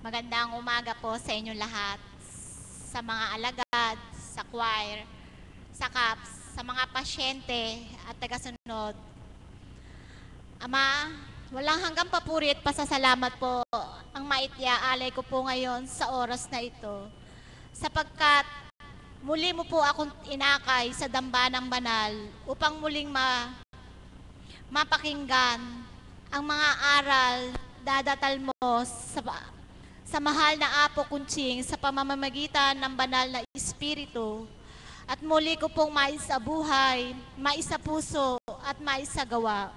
Magandang umaga po sa inyong lahat, sa mga alagad, sa choir, sa CAPS, sa mga pasyente at tagasunod. Ama, walang hanggang papuri at pasasalamat po ang maitiaalay ko po ngayon sa oras na ito, sapagkat muli mo po akong inakay sa dambanang banal upang muling mapakinggan ang mga aral dadatal mo sa mahal na Apo Kunching sa pamamagitan ng banal na Espiritu, at muli ko pong maisabuhay, maisapuso at maisagawa.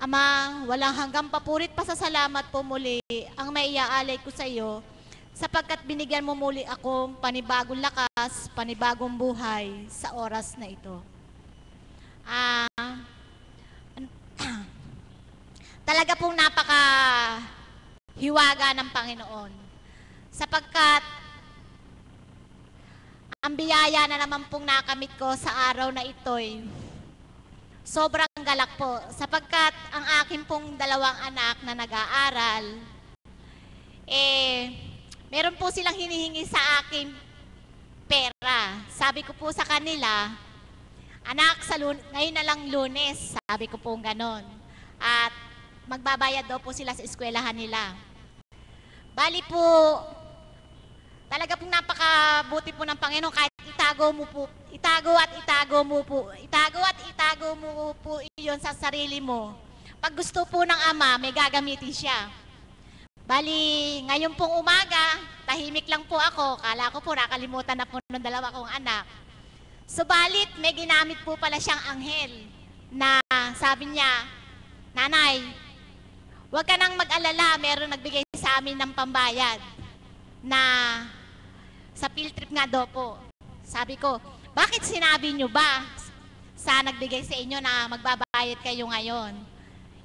Ama, walang hanggang papurit pasasalamat po muli ang maiaalay ko sa iyo, sapagkat binigyan mo muli akong panibagong lakas, panibagong buhay sa oras na ito. Talaga pong hiwaga ng Panginoon, sapagkat ang biyaya na naman pong nakamit ko sa araw na ito'y sobrang galak po, sapagkat ang akin pong dalawang anak na nag-aaral, meron po silang hinihingi sa akin pera. Sabi ko po sa kanila, anak, ngayon na lang Lunes, sabi ko po ganon, at magbabayad daw po sila sa eskwelahan nila. Bali po, talaga pong napakabuti po ng Panginoon, kahit itago mo po iyon sa sarili mo. Pag gusto po ng Ama, may gagamitin siya. Bali, ngayon pong umaga, tahimik lang po ako. Kala ko po nakalimutan na po ng dalawa kong anak. Subalit, may ginamit po pala siyang anghel na sabi niya, Nanay, huwag ka nang mag-alala, meron nagbigay sa amin ng pambayad na sa field trip nga daw po. Sabi ko, bakit sinabi nyo ba sa nagbigay sa inyo na magbabayad kayo ngayon?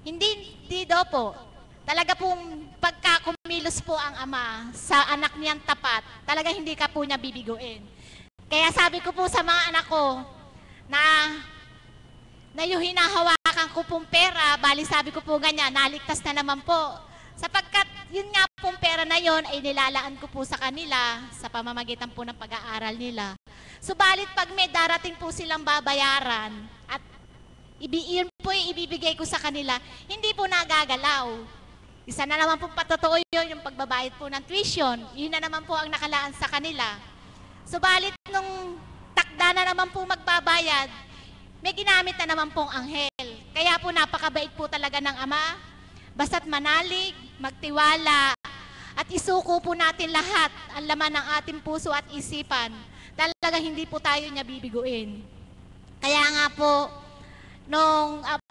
Hindi daw po. Talaga pong pagka kumilos po ang Ama sa anak niyang tapat, talaga hindi ka po niya bibiguin. Kaya sabi ko po sa mga anak ko na yung hinahawakan ko pong pera, bali sabi ko po ganyan, naligtas na naman po. Sapagkat yun nga pong pera na yon ay nilalaan ko po sa kanila sa pamamagitan po ng pag-aaral nila. Subalit pag may darating po silang babayaran at yun po yung ibibigay ko sa kanila, hindi po nagagalaw. Isa na naman po patotoo yun, yung pagbabayad po ng tuition, yun na naman po ang nakalaan sa kanila. Subalit nung takda na naman po magbabayad, may ginamit na naman pong anghel. Kaya po napakabait po talaga ng Ama. Basta't manalig, magtiwala, at isuko po natin lahat ang laman ng ating puso at isipan. Talaga hindi po tayo niya bibiguin. Kaya nga po,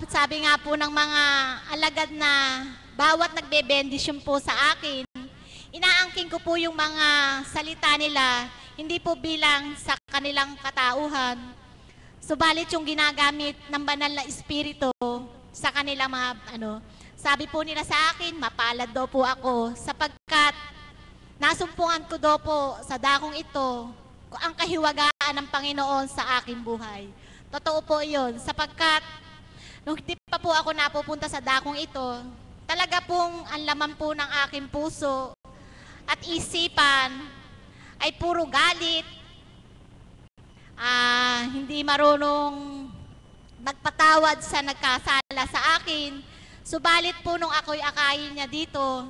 sabi nga po ng mga alagad na bawat nagbebendisyon po sa akin, inaangking ko po yung mga salita nila, hindi po bilang sa kanilang katauhan, subalit yung ginagamit ng banal na Espiritu sa kanilang mga sabi po nila sa akin, mapalad daw po ako sapagkat nasumpungan ko daw po sa dakong ito ang kahiwagaan ng Panginoon sa aking buhay. Totoo po yun, sapagkat nung hindi pa po ako napupunta sa dakong ito, talaga pong ang laman po ng aking puso at isipan ay puro galit, hindi marunong magpatawad sa nagkasala sa akin. Subalit po nung ako'y akayin niya dito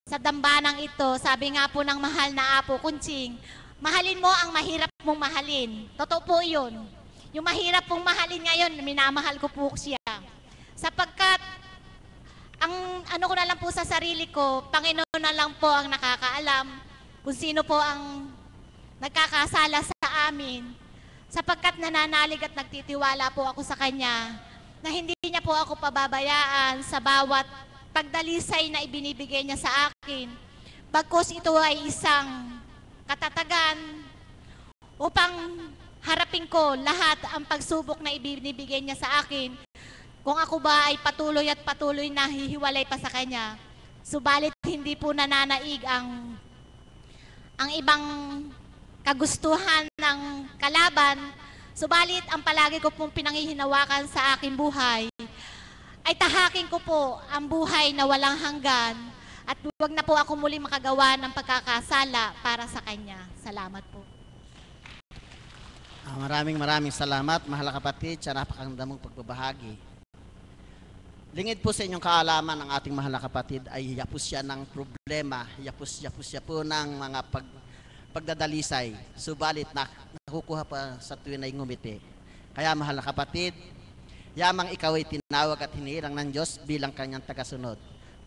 sa dambanang ito, sabi nga po ng mahal na Apo Kunching, mahalin mo ang mahirap mong mahalin. Totoo po yun. Yung mahirap pong mahalin ngayon, minamahal ko po siya. Sapagkat, ang ko na lang po sa sarili ko, Panginoon na lang po ang nakakaalam kung sino po ang nagkakasala sa amin. Sapagkat nananalig at nagtitiwala po ako sa Kanya, na hindi niya po ako pababayaan sa bawat pagdalisay na ibinibigay niya sa akin. Bagkus ito ay isang katatagan upang harapin ko lahat ang pagsubok na ibinibigay niya sa akin. Kung ako ba ay patuloy na hihiwalay pa sa Kanya. Subalit hindi po nananaig ang ibang kagustuhan ng kalaban. Subalit, ang palagi ko pong pinanghihinawakan sa aking buhay ay tahakin ko po ang buhay na walang hanggan At huwag na po ako muli makagawa ng pagkakasala para sa Kanya. Salamat po. Maraming salamat, mahal na kapatid, sa napakaganda mong pagbabahagi. Lingid po sa inyong kaalaman ng ating mahal na kapatid ay yapos siya ng problema, yapos siya po ng mga pagdadalisay, subalit nakukuha pa sa tuwin ay ngumiti. Kaya mahal na kapatid, yamang ikaw ay tinawag at hinirang ng Diyos bilang kanyang tagasunod.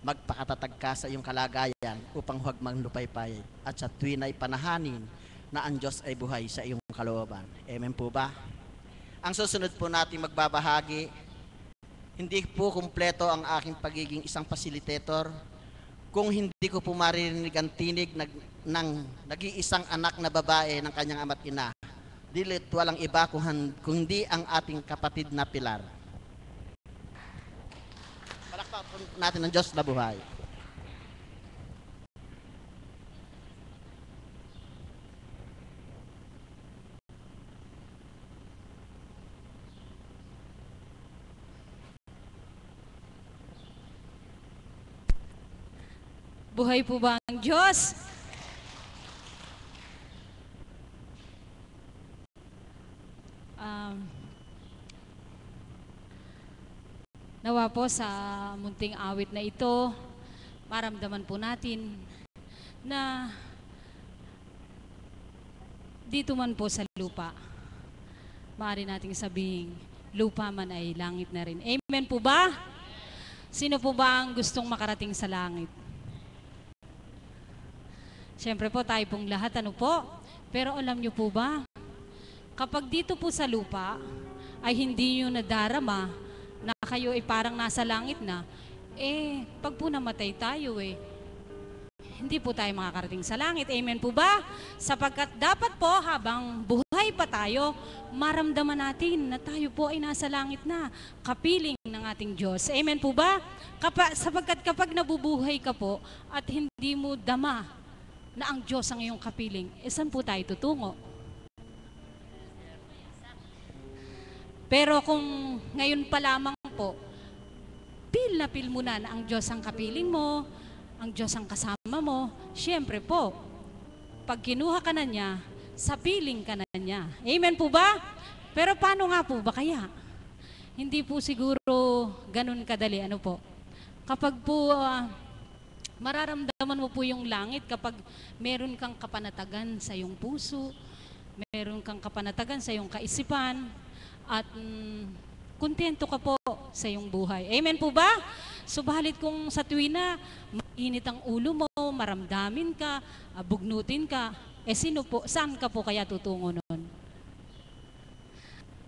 Magpakatatag ka sa iyong kalagayan upang huwag manglupaypay at sa tuwin ay panahanin na ang Diyos ay buhay sa iyong kalooban. Amen po ba? Ang susunod po natin magbabahagi, hindi po kumpleto ang aking pagiging isang facilitator kung hindi ko po maririnig ang tinig ng nag-iisang anak na babae ng kanyang ama't ina. Dilit walang iba kung hindi ang ating kapatid na Pilar. Palakpakan natin ang Diyos na buhay. Buhay po ba ang Diyos? Nawa po sa munting awit na ito, maramdaman po natin na dito man po sa lupa, maaari nating sabihing lupa man ay langit na rin. Amen po ba? Sino po ba ang gustong makarating sa langit? Siyempre po tayo pong lahat, ano po? Pero alam nyo po ba, kapag dito po sa lupa ay hindi nyo nadarama na kayo ay parang nasa langit na, pag po namatay tayo hindi po tayo makakarating sa langit. Amen po ba? Sapagkat dapat po habang buhay pa tayo, maramdaman natin na tayo po ay nasa langit na, kapiling ng ating Diyos. Amen po ba? Sapagkat kapag nabubuhay ka po at hindi mo dama na ang Diyos ang iyong kapiling, saan po tayo tutungo? Pero kung ngayon pa lamang po, feel na feel mo na ang Diyos ang kapiling mo, ang Diyos ang kasama mo, syempre po, pag kinuha ka na niya, sa piling ka na niya. Amen po ba? Pero paano nga po ba kaya? Hindi po siguro ganun kadali. Ano po? Kapag po mararamdaman mo po yung langit kapag meron kang kapanatagan sa iyong puso, meron kang kapanatagan sa iyong kaisipan, at kontento ka po sa iyong buhay. Amen po ba? Subalit kung sa tuwi na mainit ang ulo mo, maramdamin ka, bugnutin ka, saan ka po kaya tutungo nun?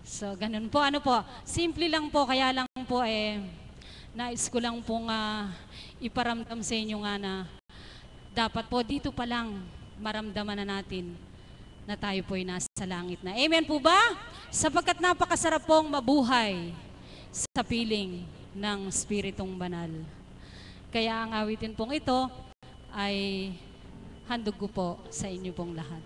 So, ganun po. Ano po? Simple lang po, kaya lang po nais ko lang pong iparamdam sa inyo nga na dapat po dito pa lang maramdaman na natin na tayo po ay nasa langit na. Amen po ba? Sapagkat napakasarap pong mabuhay sa piling ng Espiritong Banal. Kaya ang awitin pong ito ay handog ko po sa inyo pong lahat.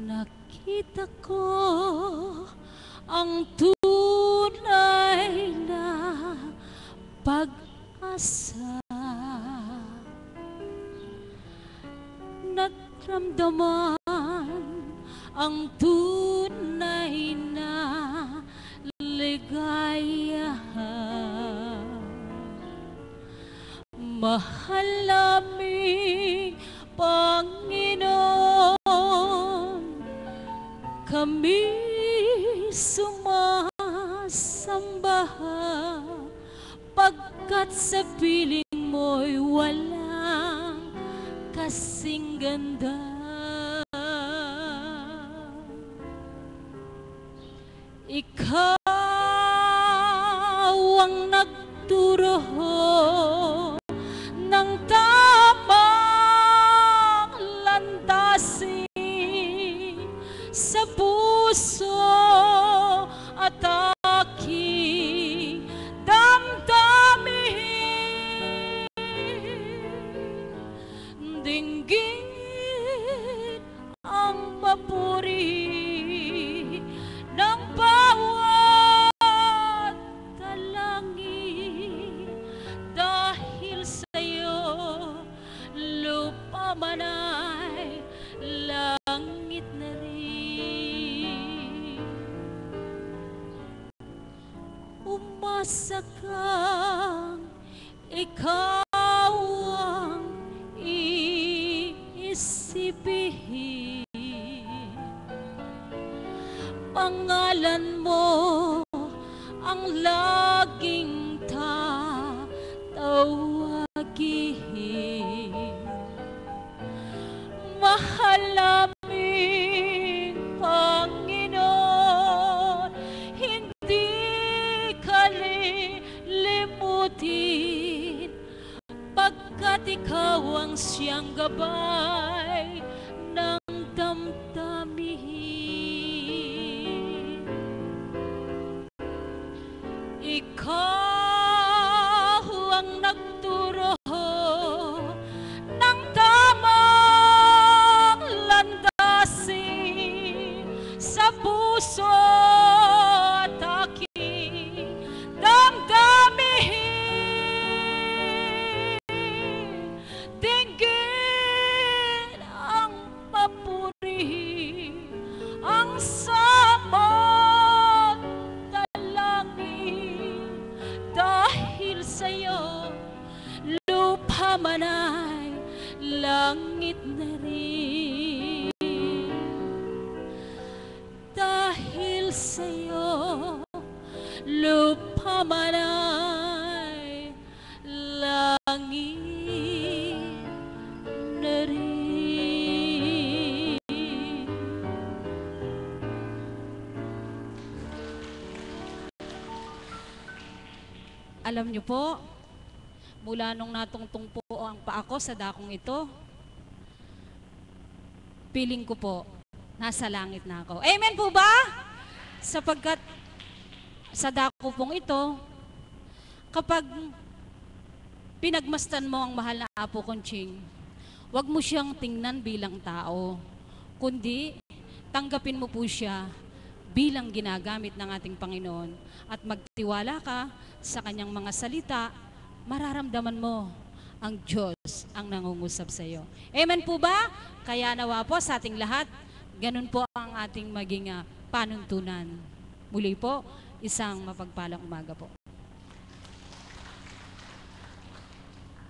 Nakita ko ang tunay na pag-asa, naramdaman ang tunay na ligaya. Mahal naming Panginoon, kami sumasamba pagkat sa piling mo'y walang kasing ganda. Ikaw ang nagturo ng tamang landasin sa puso at aking damdamin. dinggin ang papuri ng bawat dalangin. Dahil sa'yo, lupa man ay langit na rin. Umasa kang ikaw ang iisipin. Pangalan mo ang laging tatawagin. Mahal naming Panginoon, hindi ka lilimutin, pagkat ikaw ang siyang gabay ng damdamin. Ikaw ang nagturo ng tamang landasin sa puso at aking damdamin. Dinggin ang papuri, ang samot dalangin. Dahil sa'yo, lupa man ay langit na rin. Dahil sa'yo, lupa man ay langit na rin. Alam niyo po, mula nung natungtong po ang paa ko sa dakong ito, feeling ko po, nasa langit na ako. Amen po ba? Sapagkat sa dako pong ito, kapag pinagmastan mo ang mahal na Apo Conching, huwag mo siyang tingnan bilang tao, kundi tanggapin mo po siya bilang ginagamit ng ating Panginoon at magtiwala ka sa kanyang mga salita, mararamdaman mo ang Diyos ang nangungusap sa iyo. Amen po ba? Kaya nawa po sa ating lahat, ganun po ang ating maging panuntunan. Muli po, isang mapagpalang umaga po.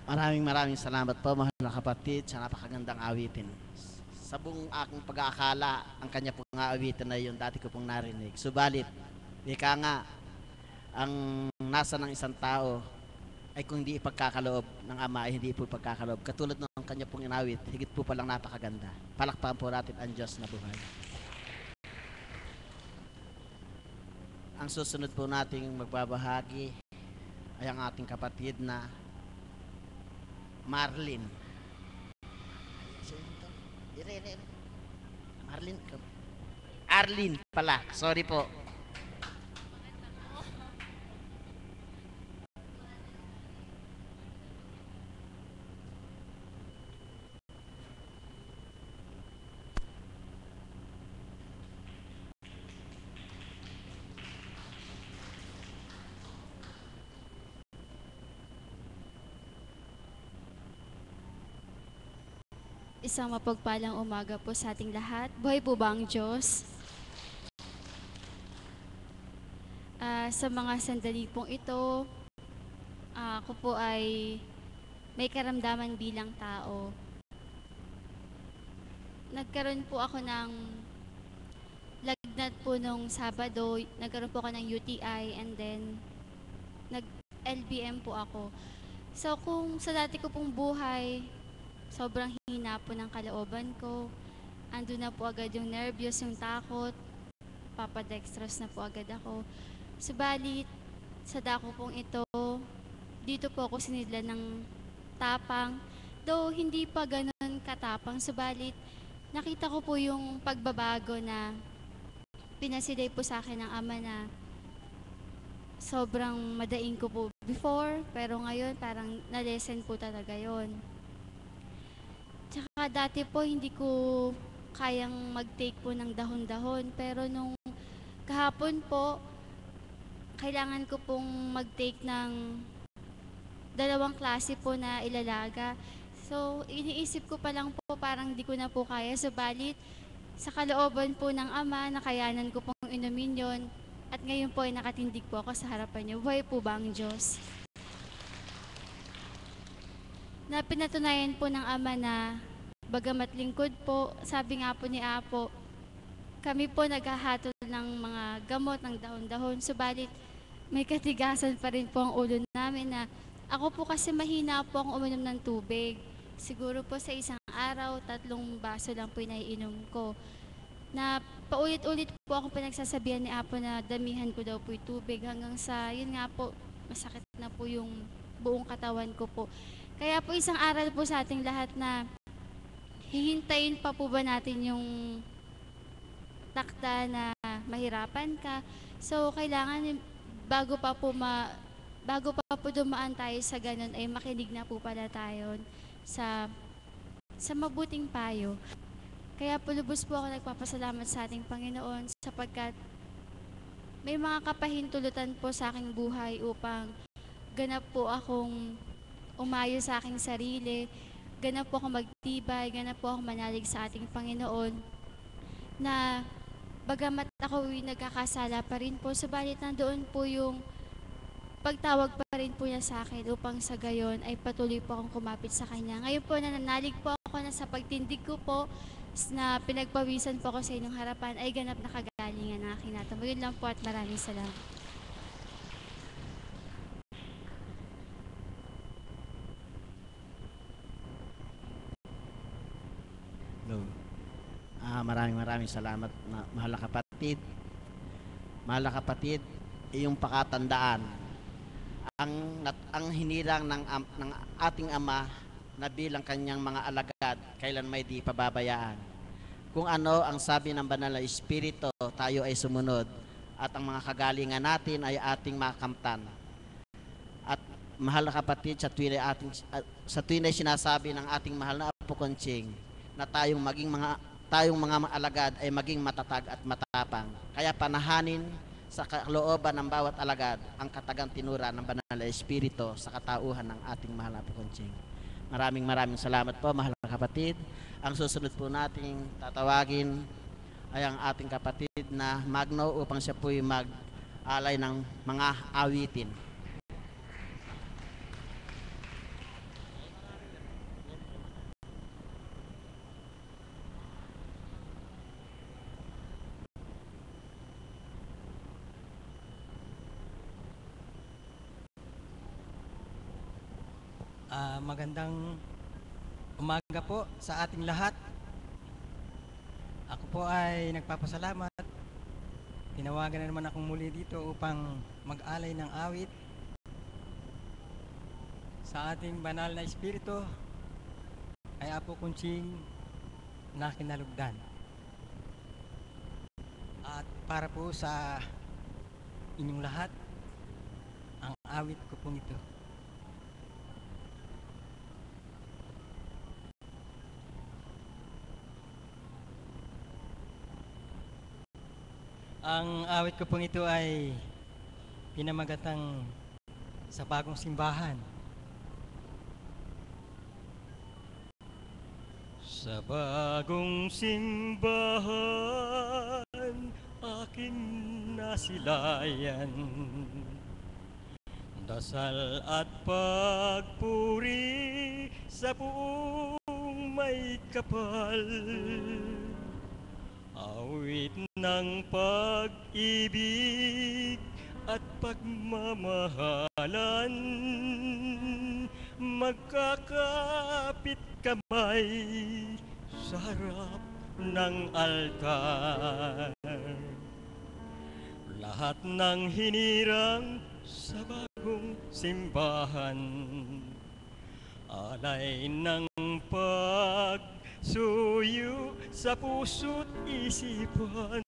Maraming salamat po, mahal na kapatid, sa napakagandang awitin. Sa buong aking pag-aakala, ang kanya pong awitin na yun, dati ko pong narinig. Subalit, ika nga, ang nasa ng isang tao ay kung hindi ipagkakaloob ng Ama ay hindi po ipagkakaloob. Katulad ng kanya pong inawit, higit po palang napakaganda. Palakpakan po natin ang Diyos na buhay. Ang susunod po nating magbabahagi ay ang ating kapatid na Marlene. Marlene. Arlene pala. Sorry po. Isang mapagpalang umaga po sa ating lahat. Buhay po ba ang Diyos? Sa mga sandali pong ito, ako po ay may karamdaman bilang tao. Nagkaroon po ako ng lagnat po nung Sabado, nagkaroon po ako ng UTI and then nag-LBM po ako. So kung sa dati ko pong buhay, sobrang hina po ng kalooban ko. Ando na po agad yung nervyos, yung takot. Papadextrose na po agad ako. Subalit, sa dako pong ito, dito po ako sinidlan ng tapang. Though hindi pa ganun katapang, subalit, nakita ko po yung pagbabago na pinasiday po sa akin ng Ama na sobrang madaing ko po before, pero ngayon parang na-lesson po talaga yon. Tsaka dati po hindi ko kayang mag-take po ng dahon-dahon. Pero nung kahapon po, kailangan ko pong mag-take ng 2 klase po na ilalaga. So, iniisip ko pa lang po parang di ko na po kaya. Subalit, sa kalooban po ng Ama, nakayanan ko pong inumin yon. At ngayon po ay nakatindig po ako sa harapan niyo. Buhay po ba ang Diyos? Na pinatunayan po ng Ama na bagamat lingkod po, sabi nga po ni Apo, kami po naghahatol ng mga gamot ng dahon-dahon. Subalit, may katigasan pa rin po ang ulo namin na ako po kasi mahina po akong uminom ng tubig. Siguro po sa isang araw, 3 baso lang po yung naiinom ko. Na paulit-ulit po akong pinagsasabihan ni Apo na damihan ko daw po yung tubig hanggang sa, yun nga po, masakit na po yung buong katawan ko po. Kaya po isang aral po sa ating lahat na hihintayin pa po ba natin yung takda na mahirapan ka. So, kailangan bago pa po dumaan tayo sa ganun ay makinig na po pala tayo sa mabuting payo. Kaya po lubos po ako nagpapasalamat sa ating Panginoon sapagkat may mga kapahintulutan po sa aking buhay upang ganap po akong umayo sa aking sarili, ganap po akong magtibay, ganap po akong manalig sa ating Panginoon na bagamat ako nagkakasala pa rin po, subalit nandoon po yung pagtawag pa rin po niya sa akin upang sa gayon ay patuloy po akong kumapit sa Kanya. Ngayon po nananalig po ako na sa pagtindig ko po na pinagpawisan po ako sa inyong harapan ay ganap na kagalingan na aking natamo. Yun lang po at maraming salamat. Hello. Maraming salamat, mahal na kapatid. Mahal na kapatid, iyong pakatandaan ang hinirang ng ating Ama na bilang kanyang mga alagad, kailan may di pababayaan. Kung ano ang sabi ng Banal na Espiritu, tayo ay sumunod at ang mga kagalingan natin ay ating makamtan. At mahal na kapatid, sa tuwin ay sinasabi ng ating mahal na Apo Conching na tayong mga alagad ay maging matatag at matapang. Kaya panahanin sa kalooban ng bawat alagad ang katagang tinura ng Banal na Espiritu sa katauhan ng ating mahal na Apo Conching. Maraming salamat po, mahal na kapatid. Ang susunod po nating tatawagin ay ang ating kapatid na Magno upang siya po'y mag-alay ng mga awitin. Magandang umaga po sa ating lahat. Ako po ay nagpapasalamat. Tinawagan na naman akong muli dito upang mag-alay ng awit sa ating banal na espiritu kay Apo Conching na kinalugdan. At para po sa inyong lahat, ang awit ko pong ito. Ang awit ko pong ito ay pinamagatang sa bagong simbahan. Sa bagong simbahan, aking nasilayan, dasal at pagpuri sa buong may kapal. Awit ng pag-ibig at pagmamahalan, magkakapit kamay sa harap ng altar. Lahat ng hinirang sa bagong simbahan, alay ng pagsuyo sa puso't isipan.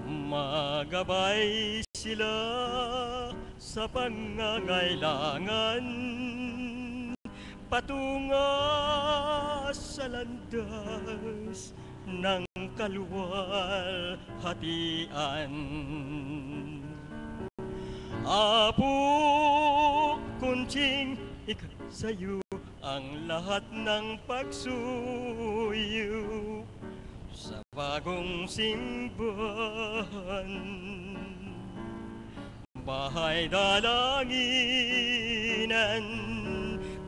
Gumagabay sila sa pangangailangan, patungo sa landas ng kaluwalhatian. Apo kunching ikasayo ang lahat ng pagsuyo sa bagong simbahan. Bahay dalanginan,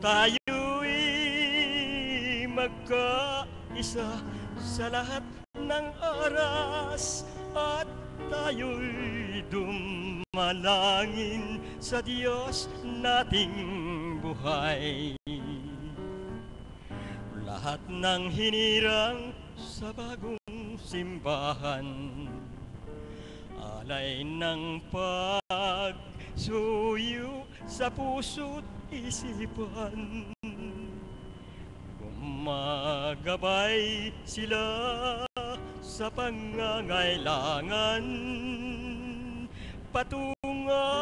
tayo'y magkaisa sa lahat ng oras at tayo'y dumalangin sa Diyos nating buhay. Lahat ng hinirang sa bagong simbahan, alay ng pagsuyo sa puso't isipan. Gumagabay sila sa pangangailangan, patungo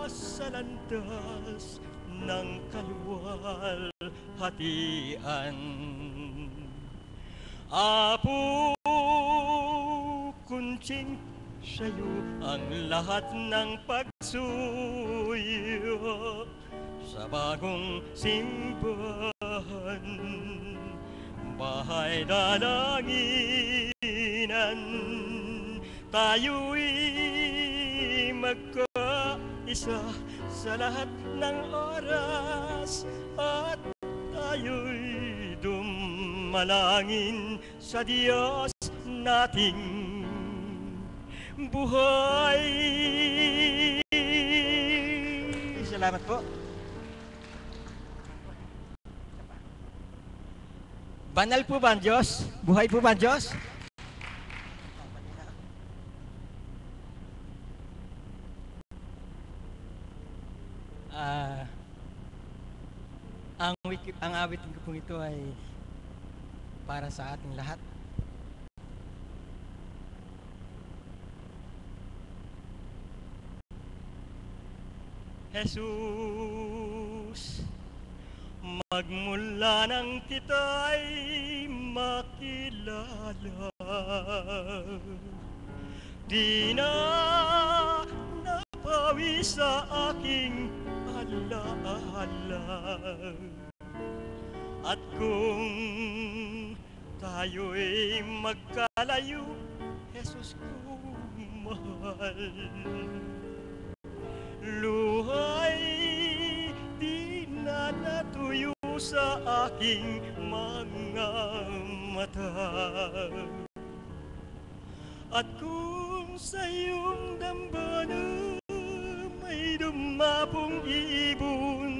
sa landas ng kaluwalhatian. Apo kunching sa'yo ang lahat ng pagsuyo sa bagong simbahan. Bahay dalanginan, tayo'y magkaisa sa lahat ng oras at tayo'y dumalangin sa Diyos nating buhay. Salamat po. Banal po ba ang Diyos? Buhay po ba ang Diyos? Ang awitin ko pong ito ay para sa ating lahat. Jesus, magmula nang kita'y makilala, di na napawi sa aking alaala. At kung tayo'y magkalayo, Jesus kong mahal, luhay di na natuyo sa aking mga mata. At kung sa iyong dambana may dumapong ibon,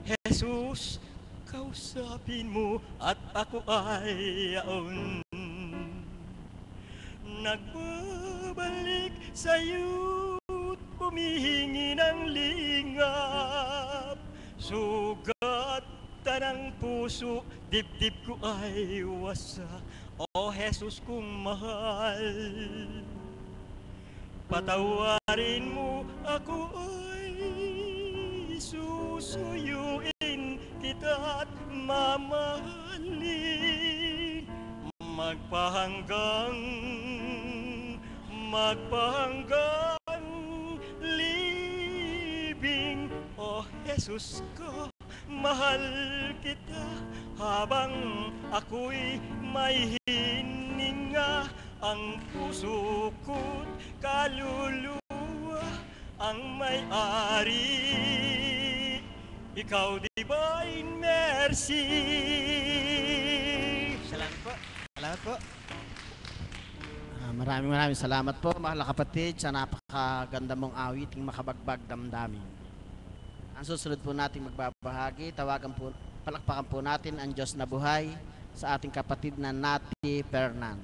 Jesus, kausapin mo at ako ay yaon. Nagbabalik sa iyo't humihingi ng lingap, sugatan ng puso, dibdib ko ay wasak. O Jesus kong mahal, patawarin mo ako ay susuyuin kita at mamahalin, magpahanggang libing. O Jesus ko, mahal kita habang ako'y may hininga, ang puso ko't kaluluwa ang may-ari. Ikaw, Divine Mercy. Salamat po. Salamat po. Maraming salamat po, mahal na kapatid, sa napakaganda mong awiting makabagbag damdamin. Ang susunod po natin magbabahagi, palakpakan po natin ang Diyos na buhay sa ating kapatid na Nati Fernan.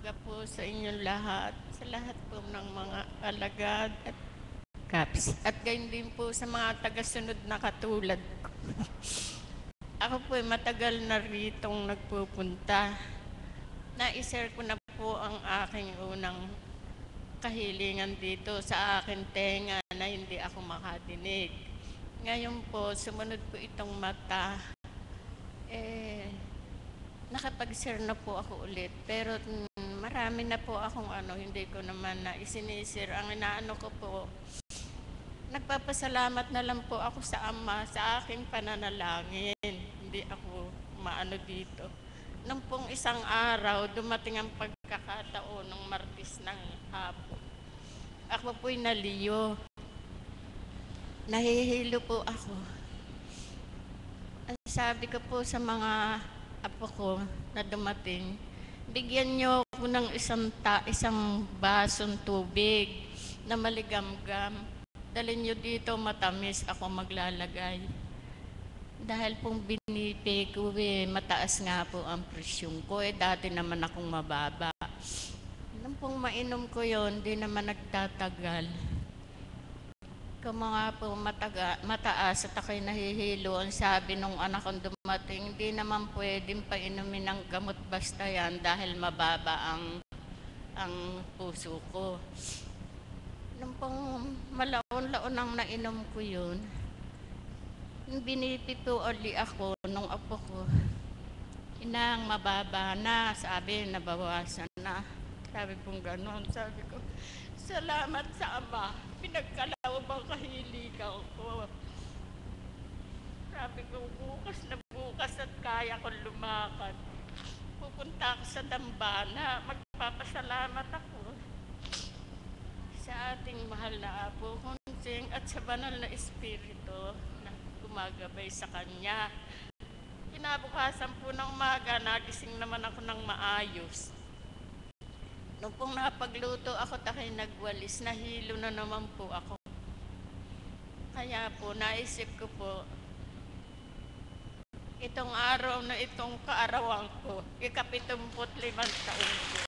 umaga po sa inyong lahat, sa lahat po ng mga alagad at kaps. At gayon din po sa mga tagasunod na katulad ko. Ako po ay matagal na ritong nagpupunta. Na-share ko na po ang aking unang kahilingan dito sa aking tenga na hindi ako makadinig. Ngayon po, sumunod po itong mata. Nakapag-share na po ako ulit. Pero marami na po akong hindi ko naman na isinisir. Ang inaano ko po, nagpapasalamat na lang po ako sa Ama sa aking pananalangin. Hindi ako maano dito. Nung pong isang araw, dumating ang pagkakataon ng Martes ng hapon. Ako po'y naliyo. Nahihilo po ako. Ang sabi ko po sa mga apo ko na dumating, bigyan niyo ako ng isang basong tubig na maligamgam. Dalhin niyo dito, matamis, ako maglalagay. Dahil pong binipi ko, mataas nga po ang presyong ko. Dati naman akong mababa. Nung pong mainom ko yon, di naman nagtatagal. Kung mga po mataas at ako'y nahihilo, ang sabi nung anak kong dumating, di naman pwedeng painumin ng gamot basta yan dahil mababa ang puso ko. Nung pong malaon-laon ang nainom ko yun, binipi po uli ako nung apo ko. Inang, mababa na. Sabi, nabawasan na. Sabi pong gano'n. Sabi ko, salamat sa Ama. Pinagkalawang ang kahiligan ko. Sabi ko, bukas na bukas at kaya kong lumakad. Pupunta ako sa dambana. Magpapasalamat ako sa ating mahal na Apo Kunsing at sa banal na Espiritu na gumagabay sa Kanya. Kinabukasan po ng umaga, nagising naman ako ng maayos. Nung pong napagluto ako, takay nagwalis, nahilo na naman po ako. Kaya po, naisip ko po, itong araw na itong kaarawan ko, ika-75 taon ko.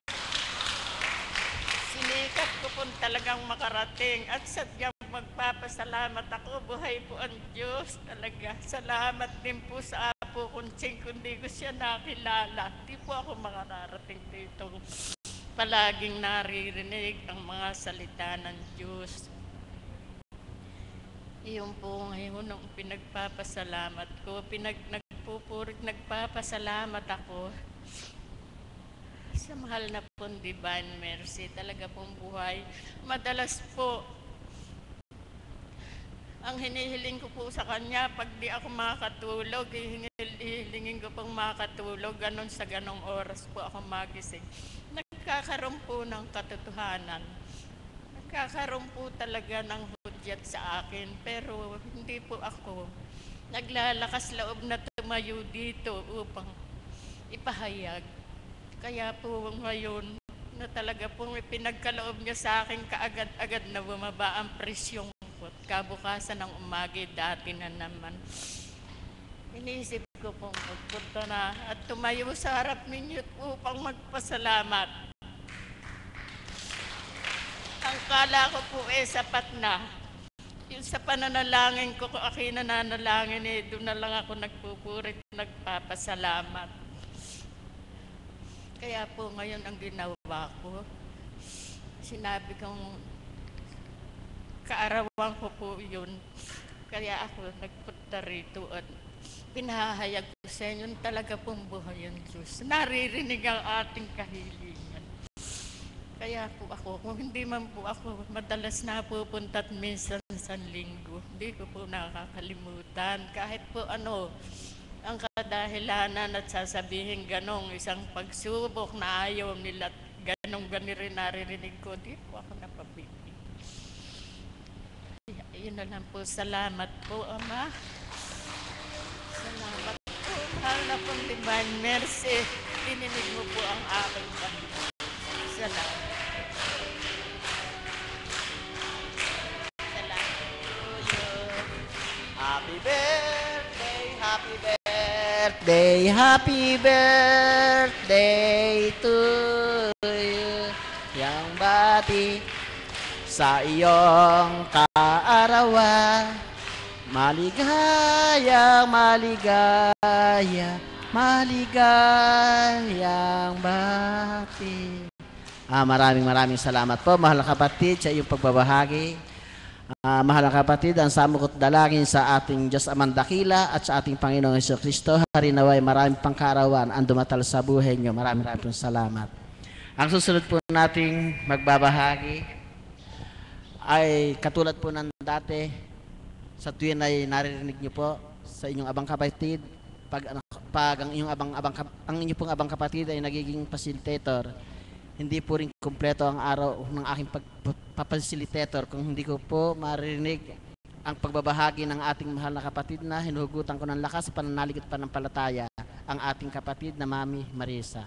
Sinikap ko po talagang makarating at sadyang magpapasalamat ako. Buhay po ang Diyos talaga. Salamat din po sa Apo Kunsing. Kundi ko siya nakilala, di po ako makararating dito. Palaging naririnig ang mga salita ng Diyos. Iyon po ngayon ang pinagpapasalamat ko. Nagpapasalamat ako sa mahal na pong Divine Mercy. Talaga pong buhay. Madalas po, ang hinihiling ko po sa Kanya, pag di ako makakatulog, hihilingin ko pong makakatulog, ganon sa ganong oras po ako magising. Nagkakaroon po ng katotohanan. Nagkakaroon po talaga ng hudyat sa akin, pero hindi po ako naglalakas loob na tumayo dito upang ipahayag. Kaya po ngayon na talaga pong pinagkaloob niya sa akin kaagad-agad na bumaba ang presyong ko. Kabukasan ng umagi, dati na naman. Iniisip ko pong magpunta na at tumayo sa harap ninyo upang magpasalamat. Ang kala ko po sapat na. Yung sa pananalangin ko, kung aking nananalangin doon na lang ako nagpupurit, nagpapasalamat. Kaya po ngayon ang ginawa ko, sinabi kong kaarawan ko po yun. Kaya ako nagpunta rito at pinahahayag ko sa inyo talaga pong buhay ang Diyos. Naririnig ang ating kahilingan. Kaya po ako, kung hindi man po ako madalas na pupunta at minsan sa linggo, hindi ko po nakakalimutan. Kahit po ang kadahilanan at sasabihin ganong isang pagsubok na ayaw nila, ganong rin naririnig ko, di po ako napabibig. Yun na lang po, salamat po, Ama. Salamat po, mahal na pong Divine Mercy. Dininig mo po ang aking panginoon. Salamat. Salamat po yun. Happy birthday, happy birthday, happy birthday to you. sa iyong kaarawan. Maligayang, maligaya, maligayang bati. Maraming salamat po, mahal na kapatid, sa iyong pagbabahagi. Mahal na kapatid, ang samukot dalangin sa ating Diyos Amang Dakila at sa ating Panginoong Jesucristo, harinaway maraming pangkaarawan ang dumatal sa buhay niyo. Maraming salamat. Ang susunod po nating magbabahagi ay katulad po ng dati, sa tuwin ay naririnig niyo po sa inyong abang kapatid, pag ang inyong pong abang kapatid ay nagiging facilitator, hindi po rin kumpleto ang araw ng aking pagpapacilitator kung hindi ko po maririnig ang pagbabahagi ng ating mahal na kapatid na hinuhugutan ko ng lakas sa pananalig at panampalataya, ang ating kapatid na Mami Marisa.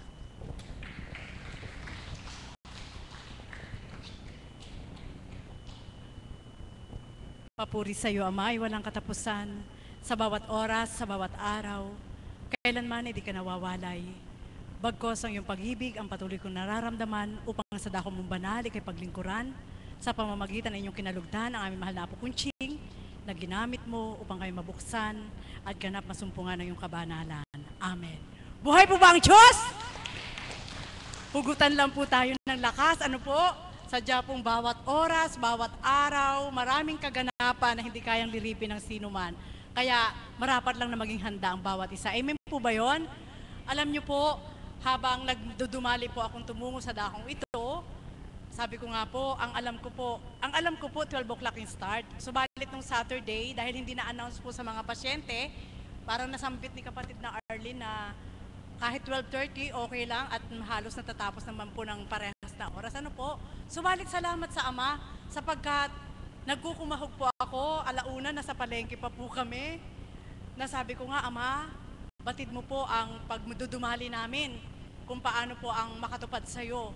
Papuri sa iyo, Ama, ay walang katapusan. Sa bawat oras, sa bawat araw, kailanman hindi ka nawawalay. Bagkos ang iyong pag-ibig, ang patuloy kong nararamdaman upang sa dako mong banal, ikay paglingkuran, sa pamamagitan ng inyong kinalugdan, ang aming mahal na Apo Kunching, na ginamit mo upang kayo mabuksan at ganap masumpungan ng iyong kabanalan. Amen. Buhay po ba ang Diyos? Hugutan lang po tayo ng lakas. Ano po? Sadya pong bawat oras, bawat araw, maraming kaganapan na hindi kayang liripin ng sino man. Kaya marapat lang na maging handa ang bawat isa. Amen po ba yun? Alam niyo po, habang nagdudumali po akong tumungo sa dakong ito, sabi ko nga po, ang alam ko po 12 o'clock yung start. Subalit nung Saturday, dahil hindi na-announce po sa mga pasyente, parang nasambit ni kapatid na Arlene na kahit 12:30, okay lang at halos natatapos naman po ng parehas na oras. Ano po? Subalit salamat sa Ama sapagkat nagkukumahog po ako, alauna nasa palengke pa po kami. Nasabi ko nga, Ama, batid mo po ang pagdudumali namin kung paano po ang makatupad sa iyo.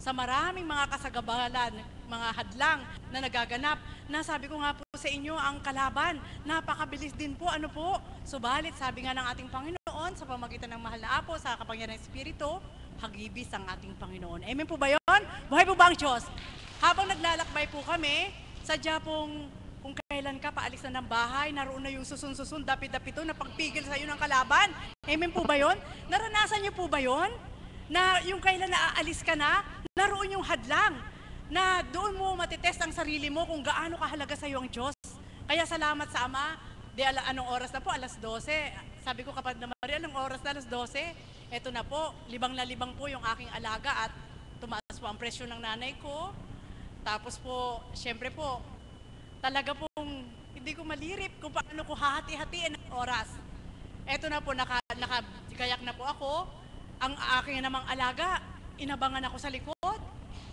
Sa maraming mga kasagabalan, mga hadlang na nagaganap, nasabi ko nga po sa inyo, ang kalaban, napakabilis din po, ano po. Subalit, sabi nga ng ating Panginoon, sa pamagitan ng mahal na Apo, sa kapangyarihan ng Espiritu, hagibis ang ating Panginoon. Amen po ba yun? Buhay po ba ang Diyos? Habang naglalakbay po kami, sadya pong kung kailan ka paalis na ng bahay, naroon na yung susun-susun, dapit-dapito na pagpigil sa iyo ng kalaban. Amen po ba yun? Naranasan niyo po ba yun? Na yung kailan naaalis ka na, naroon yung hadlang, na doon mo matitest ang sarili mo kung gaano kahalaga sa iyo ang Diyos. Kaya salamat sa Ama. Anong oras na po? Alas 12. Sabi ko kapag na Maria, anong oras na? Alas 12. Eto na po, libang na libang po yung aking alaga at tumaas po ang presyo ng nanay ko. Tapos po, syempre po, talaga pong hindi ko malirip kung paano ko hahati-hatiin ang oras. Eto na po, nakagayak na po ako. Ang aking namang alaga, inabangan ako sa likod.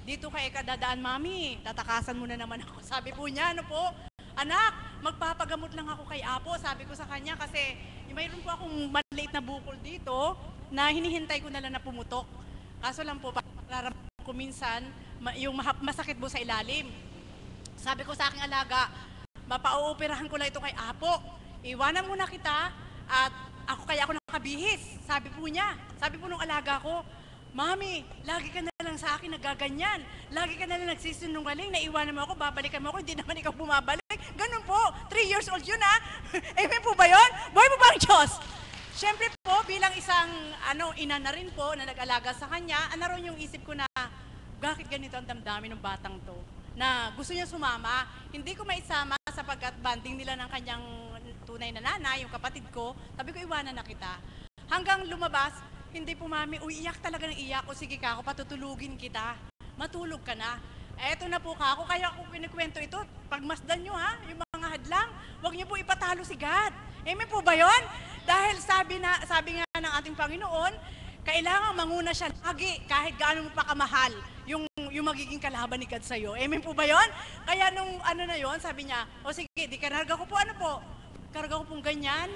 Dito kay kadadaan, Mami, tatakasan mo na naman ako. Sabi po niya, ano po, anak, magpapagamot lang ako kay Apo. Sabi ko sa kanya kasi mayroon po akong maliit na bukol dito na hinihintay ko na lang na pumutok. Kaso lang po, nararamdaman ko minsan, yung masakit po sa ilalim. Sabi ko sa aking alaga, mapauoperahan ko lang ito kay Apo. Iwanan muna kita at ako nakabihis. Sabi po niya, sabi po nung alaga ko, Mami, lagi ka na lang sa akin nagaganyan. Lagi ka na lang nagsisinungaling, naiwanan mo ako, babalikan mo ako, hindi naman ikaw bumabalik. Ganun po, 3 years old yun ha. Amen po ba yun? Buhay po ba ang Diyos? Siyempre po, bilang isang ina na rin po na nag-alaga sa kanya, naroon yung isip ko na, bakit ganito ang damdamin ng batang to? Na gusto niya sumama, hindi ko maisama sapagkat banding nila ng kanyang tunay na nanay, yung kapatid ko, sabi ko iwanan na kita. Hanggang lumabas, hindi po Mami, iyak talaga ng iyak, o sige ka ako, patutulugin kita, matulog ka na. Eto na po ka ako, kaya ako kinikwento ito, pagmasdan nyo ha, yung mga hadlang, huwag nyo po ipatalo si God. Amen po ba yun? Dahil sabi nga ng ating Panginoon, kailangan manguna siya lagi, kahit gaano mo pa kamahal, yung magiging kalaban ni God sa'yo. Amen po ba yun? Kaya nung na yun, sabi niya, o sige, di karga ko po, karga ko pong ganyan,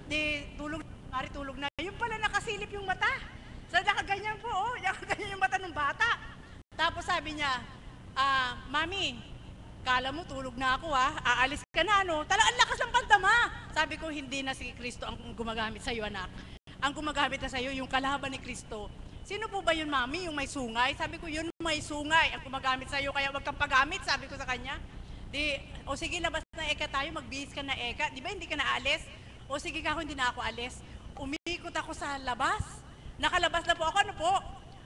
di tulog na. Yung pala nakasilip yung mata. So, nakaganyan po, nakaganyan yung mata ng bata. Tapos sabi niya, Mami, kala mo tulog na ako aalis ka na Talagang ang lakas ng pantama. Sabi ko, hindi na si Kristo ang gumagamit sa iyo, anak. Ang gumagamit na sa iyo, yung kalaban ni Kristo. Sino po ba yun, Mami? Yung may sungay? Sabi ko, yun may may sungay ang gumagamit sa'yo, kaya wag kang pagamit, sabi ko sa kanya. O sige, labas na eka tayo, magbihis ka na eka. Di ba hindi ka naalis? O sige ka, hindi na ako alis. Umikot ako sa labas. Nakalabas na po ako, ano po?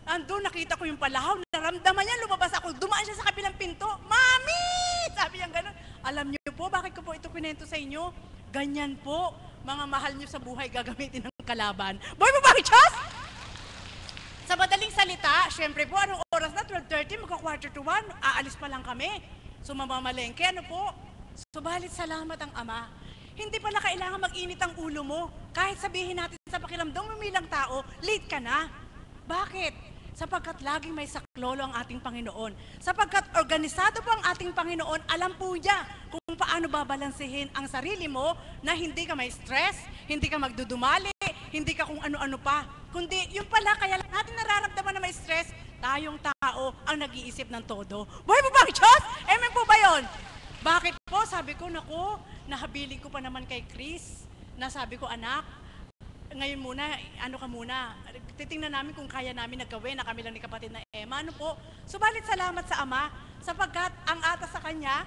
Andun, nakita ko yung palahaw, naramdaman niya, lumabas ako, dumaan siya sa kabilang pinto. Mami! Sabi niya gano'n. Alam niyo po, bakit ko po ito kinento sa inyo? Ganyan po, mga mahal niyo sa buhay gagamitin ng kalaban. Boy mo ba, Chos? Sa madaling salita, syempre po, anong oras na? 12:30, magka-quarter to 1, aalis pa lang kami. So mamamalengke, ano po? Subalit salamat ang Ama. Hindi pala kailangan mag-init ang ulo mo. Kahit sabihin natin sa pakiramdam umilang tao, late ka na. Bakit? Sapagkat laging may saklolo ang ating Panginoon. Sapagkat organisado po ang ating Panginoon, alam po niya kung paano babalansehin ang sarili mo na hindi ka may stress, hindi ka magdudumali, hindi ka kung ano-ano pa. Kundi yung pala, kaya lang natin nararamdaman na may stress, tayong tao ang nag-iisip ng todo. Buhay mo ba, Diyos? Amen po ba yun? Bakit po? Sabi ko, naku, nahabiling ko pa naman kay Chris, na sabi ko, anak, ngayon muna, ano ka muna, titingnan namin kung kaya namin nagawin na kami lang ni kapatid na Emma, ano po. Subalit salamat sa Ama, sapagkat ang atas sa Kanya,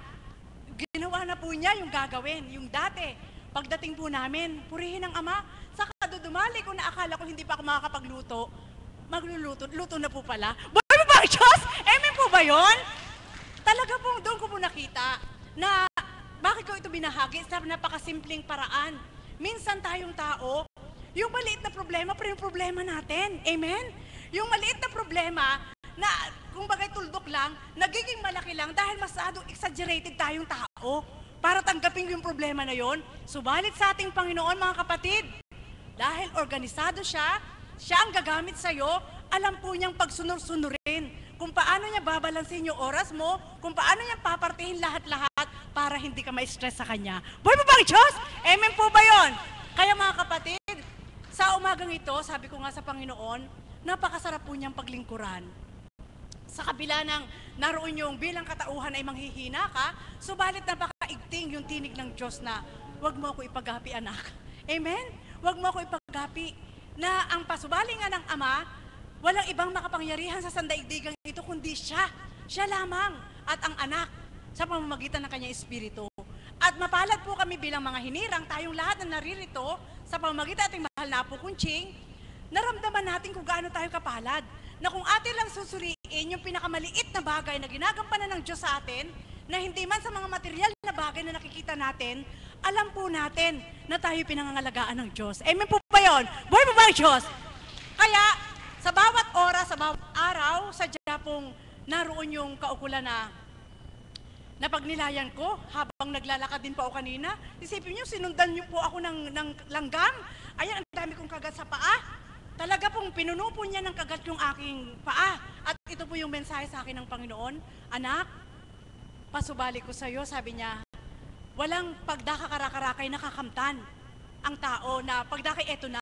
ginawa na po niya yung gagawin, yung dati. Pagdating po namin, purihin ang Ama, sa kadudumali kung naakala ko hindi pa ako makakapagluto, magluluto, luto na po pala. Boy mo ba, Diyos? Amen po ba yun? Talaga po, doon ko po nakita na bakit ko ito binahagi sa napakasimpleng paraan. Minsan tayong tao, yung maliit na problema, pero yung problema natin. Amen? Yung maliit na problema na kung bagay tuldok lang, nagiging malaki lang dahil masyadong exaggerated tayong tao para tanggapin yung problema na yon. Subalit sa ating Panginoon, mga kapatid, dahil organisado siya, siya ang gagamit sa'yo, alam po niyang pagsunur-sunurin kung paano niya babalansin yung oras mo, kung paano niya papartihin lahat-lahat para hindi ka ma-stress sa Kanya. Boy mo ba, Diyos? Amen po ba yon? Kaya mga kapatid, sa umagang ito, sabi ko nga sa Panginoon, napakasarap po niyang paglingkuran. Sa kabila ng naroon yung bilang katauhan ay manghihina ka, subalit napakaigting yung tinig ng Diyos na, huwag mo ako ipagapi, anak. Amen? Huwag mo ako ipagapi. Na ang pasubali nga ng Ama, walang ibang makapangyarihan sa sandaigdigang ito, kundi siya. Siya lamang at ang anak sa pamamagitan ng kanyang espiritu. At mapalad po kami bilang mga hinirang, tayong lahat na naririto, sa pamamagitan ating mahal na Apo Kunching, naramdaman natin kung gaano tayo kapalad. Na kung atin lang susuriin yung pinakamaliit na bagay na ginagampanan ng Diyos sa atin, na hindi man sa mga material na bagay na nakikita natin, alam po natin na tayo pinangangalagaan ng Diyos. Amen po ba yun? Buhay mo ba ang Diyos? Kaya, sa bawat oras, sa bawat araw, sadya pong naroon yung kaukulan na pagnilayan ko, habang naglalakad din po ako kanina, isipin niyo, sinundan niyo po ako ng langgam. Ayan, ang dami kong kagat sa paa. Talaga pong pinuno po niya ng kagat yung aking paa. At ito po yung mensahe sa akin ng Panginoon, anak, pasubali ko sa iyo, sabi niya, walang pagdakakarakarakaay nakakamtan ang tao na pagdaki eto na,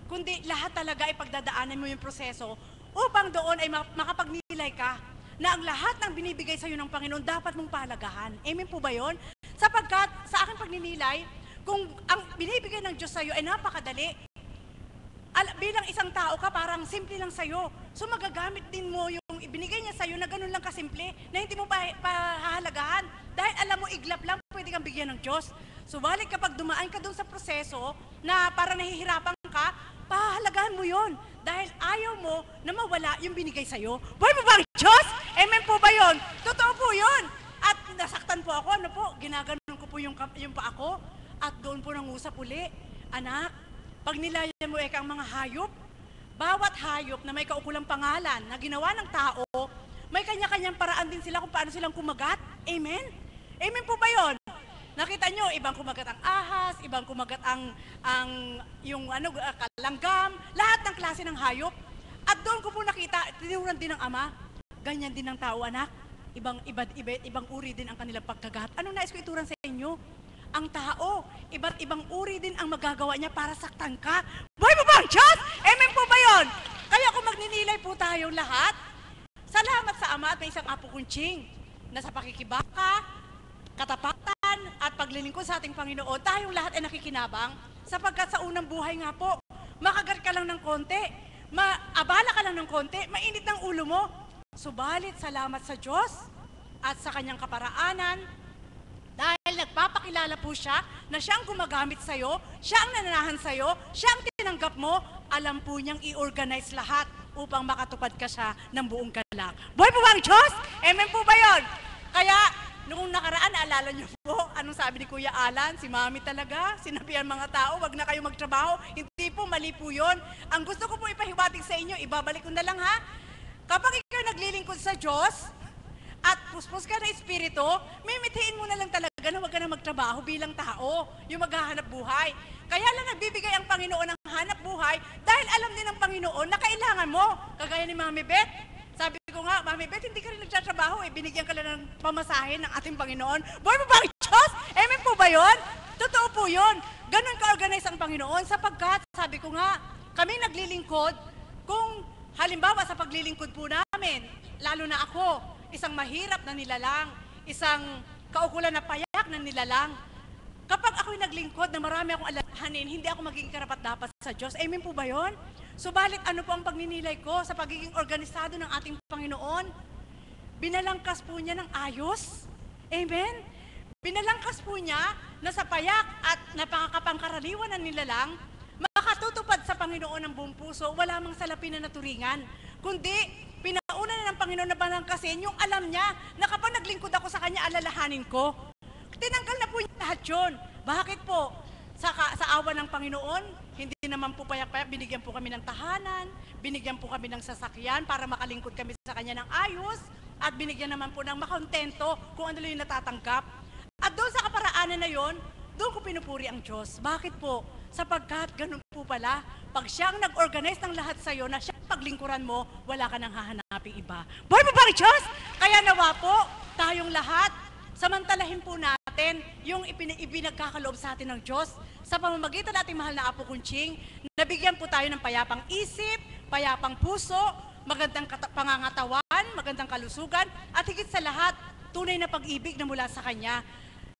kundi lahat talaga ay pagdadaanan mo yung proseso upang doon ay makapagnilay ka na ang lahat ng binibigay sa iyo ng Panginoon dapat mong palagahan. Amen po ba yun? Sapagkat sa aking pagninilay, kung ang binibigay ng Diyos sa iyo ay napakadali, bilang isang tao ka, parang simple lang sa iyo. So magagamit din mo yung ibinigay niya sa iyo na ganun lang kasimple, na hindi mo pahahalagahan. Dahil alam mo, iglap lang, pwede kang bigyan ng Diyos. Subalit kapag dumaan ka dun sa proseso na parang nahihirapan ka, pahalagahan mo yon dahil ayaw mo na mawala yung binigay sa'yo. Buhay mo ba ang Diyos? Amen po ba yon? Totoo po yon. At nasaktan po ako, ano po, ginaganon ko po yung paa ko at doon po nangusap uli, anak, pag nilayan mo ang mga hayop, bawat hayop na may kaukulang pangalan na ginawa ng tao, may kanya-kanyang paraan din sila kung paano silang kumagat. Amen? Amen po ba yon? Nakita nyo, ibang kumagat ang ahas, ibang kumagat ang kalanggam, lahat ng klase ng hayop. At doon ko po nakita, tinuran din ng Ama, ganyan din ng tao, anak. Ibang uri din ang kanilang pagkagat. Anong nais ko ituran sa inyo? Ang tao, iba't ibang uri din ang magagawa niya para saktan ka. Buhay mo ba ang Diyos? Amen po ba yun? Kaya kung magninilay po tayong lahat, salamat sa Ama at may isang Apo Kunching na sa pakikibaka, katapatan at paglilingkod sa ating Panginoon, tayong lahat ay nakikinabang sapagkat sa unang buhay nga po, makagat ka lang ng konti, maabala ka lang ng konti, mainit ng ulo mo. Subalit salamat sa Diyos at sa kanyang kaparaanan, dahil nagpapakilala po siya na siya ang gumagamit sa'yo, siya ang nananahan sa'yo, siya ang tinanggap mo, alam po niyang i-organize lahat upang makatupad ka siya ng buong galak. Buhay po ba ang Diyos? Amen po ba yun? Kaya, noong nakaraan, naalala niyo po, anong sabi ni Kuya Alan? Si Mami talaga, sinabihan mga tao, wag na kayo magtrabaho. Hindi po, mali po yun. Ang gusto ko po ipahiwatig sa inyo, ibabalik ko na lang ha. Kapag ikaw naglilingkod sa Diyos, at puspos ka na espiritu, mimithiin mo na lang talaga na huwag ka na magtrabaho bilang tao, yung maghahanap buhay. Kaya lang nagbibigay ang Panginoon ng hanap buhay dahil alam din ng Panginoon na kailangan mo. Kagaya ni Mami Beth, sabi ko nga, Mami Beth, hindi ka rin nagtatrabaho, binigyan ka lang ng pamasahin ng ating Panginoon. Buhay mo ba ang Diyos? Amen po ba yun? Totoo po yun. Ganon ka-organize ang Panginoon sapagkat, sabi ko nga, kami naglilingkod, kung halimbawa sa paglilingkod po namin, lalo na ako, isang mahirap na nilalang, isang kaukulan na payak na nilalang. Kapag ako'y naglingkod na marami akong alalahanin, hindi ako magiging karapat-dapat sa Diyos. Amen po ba yun? Subalit ano po ang pagninilay ko sa pagiging organisado ng ating Panginoon? Binalangkas po niya ng ayos. Amen? Binalangkas po niya na sa payak at napakapangkaraniwan ng nilalang, makatutupad sa Panginoon ng buong puso, wala mang salapi na naturingan. Kundi, pinauna na ng Panginoon na balangkasin yung alam niya na kapag naglingkod ako sa Kanya, alalahanin ko. Tinanggal na po niya lahat yun. Bakit po? Sa awa ng Panginoon, hindi naman po payak-payak, binigyan po kami ng tahanan, binigyan po kami ng sasakyan para makalingkod kami sa Kanya ng ayos, at binigyan naman po ng makontento kung ano lang yung natatanggap. At doon sa kaparaanan na yon, doon ko pinupuri ang Diyos. Bakit po? Sapagkat ganun po pala, pag siya ang nag-organize ng lahat sa'yo, na siya paglingkuran mo, wala ka nang hahanaping iba. Buhay mo ba ang Diyos? Kaya nawa po, tayong lahat, samantalahin po natin yung ibinagkakaloob sa atin ng Diyos sa pamamagitan nating mahal na Apo Kunching, nabigyan po tayo ng payapang isip, payapang puso, magandang pangangatawan, magandang kalusugan, at higit sa lahat, tunay na pag-ibig na mula sa Kanya.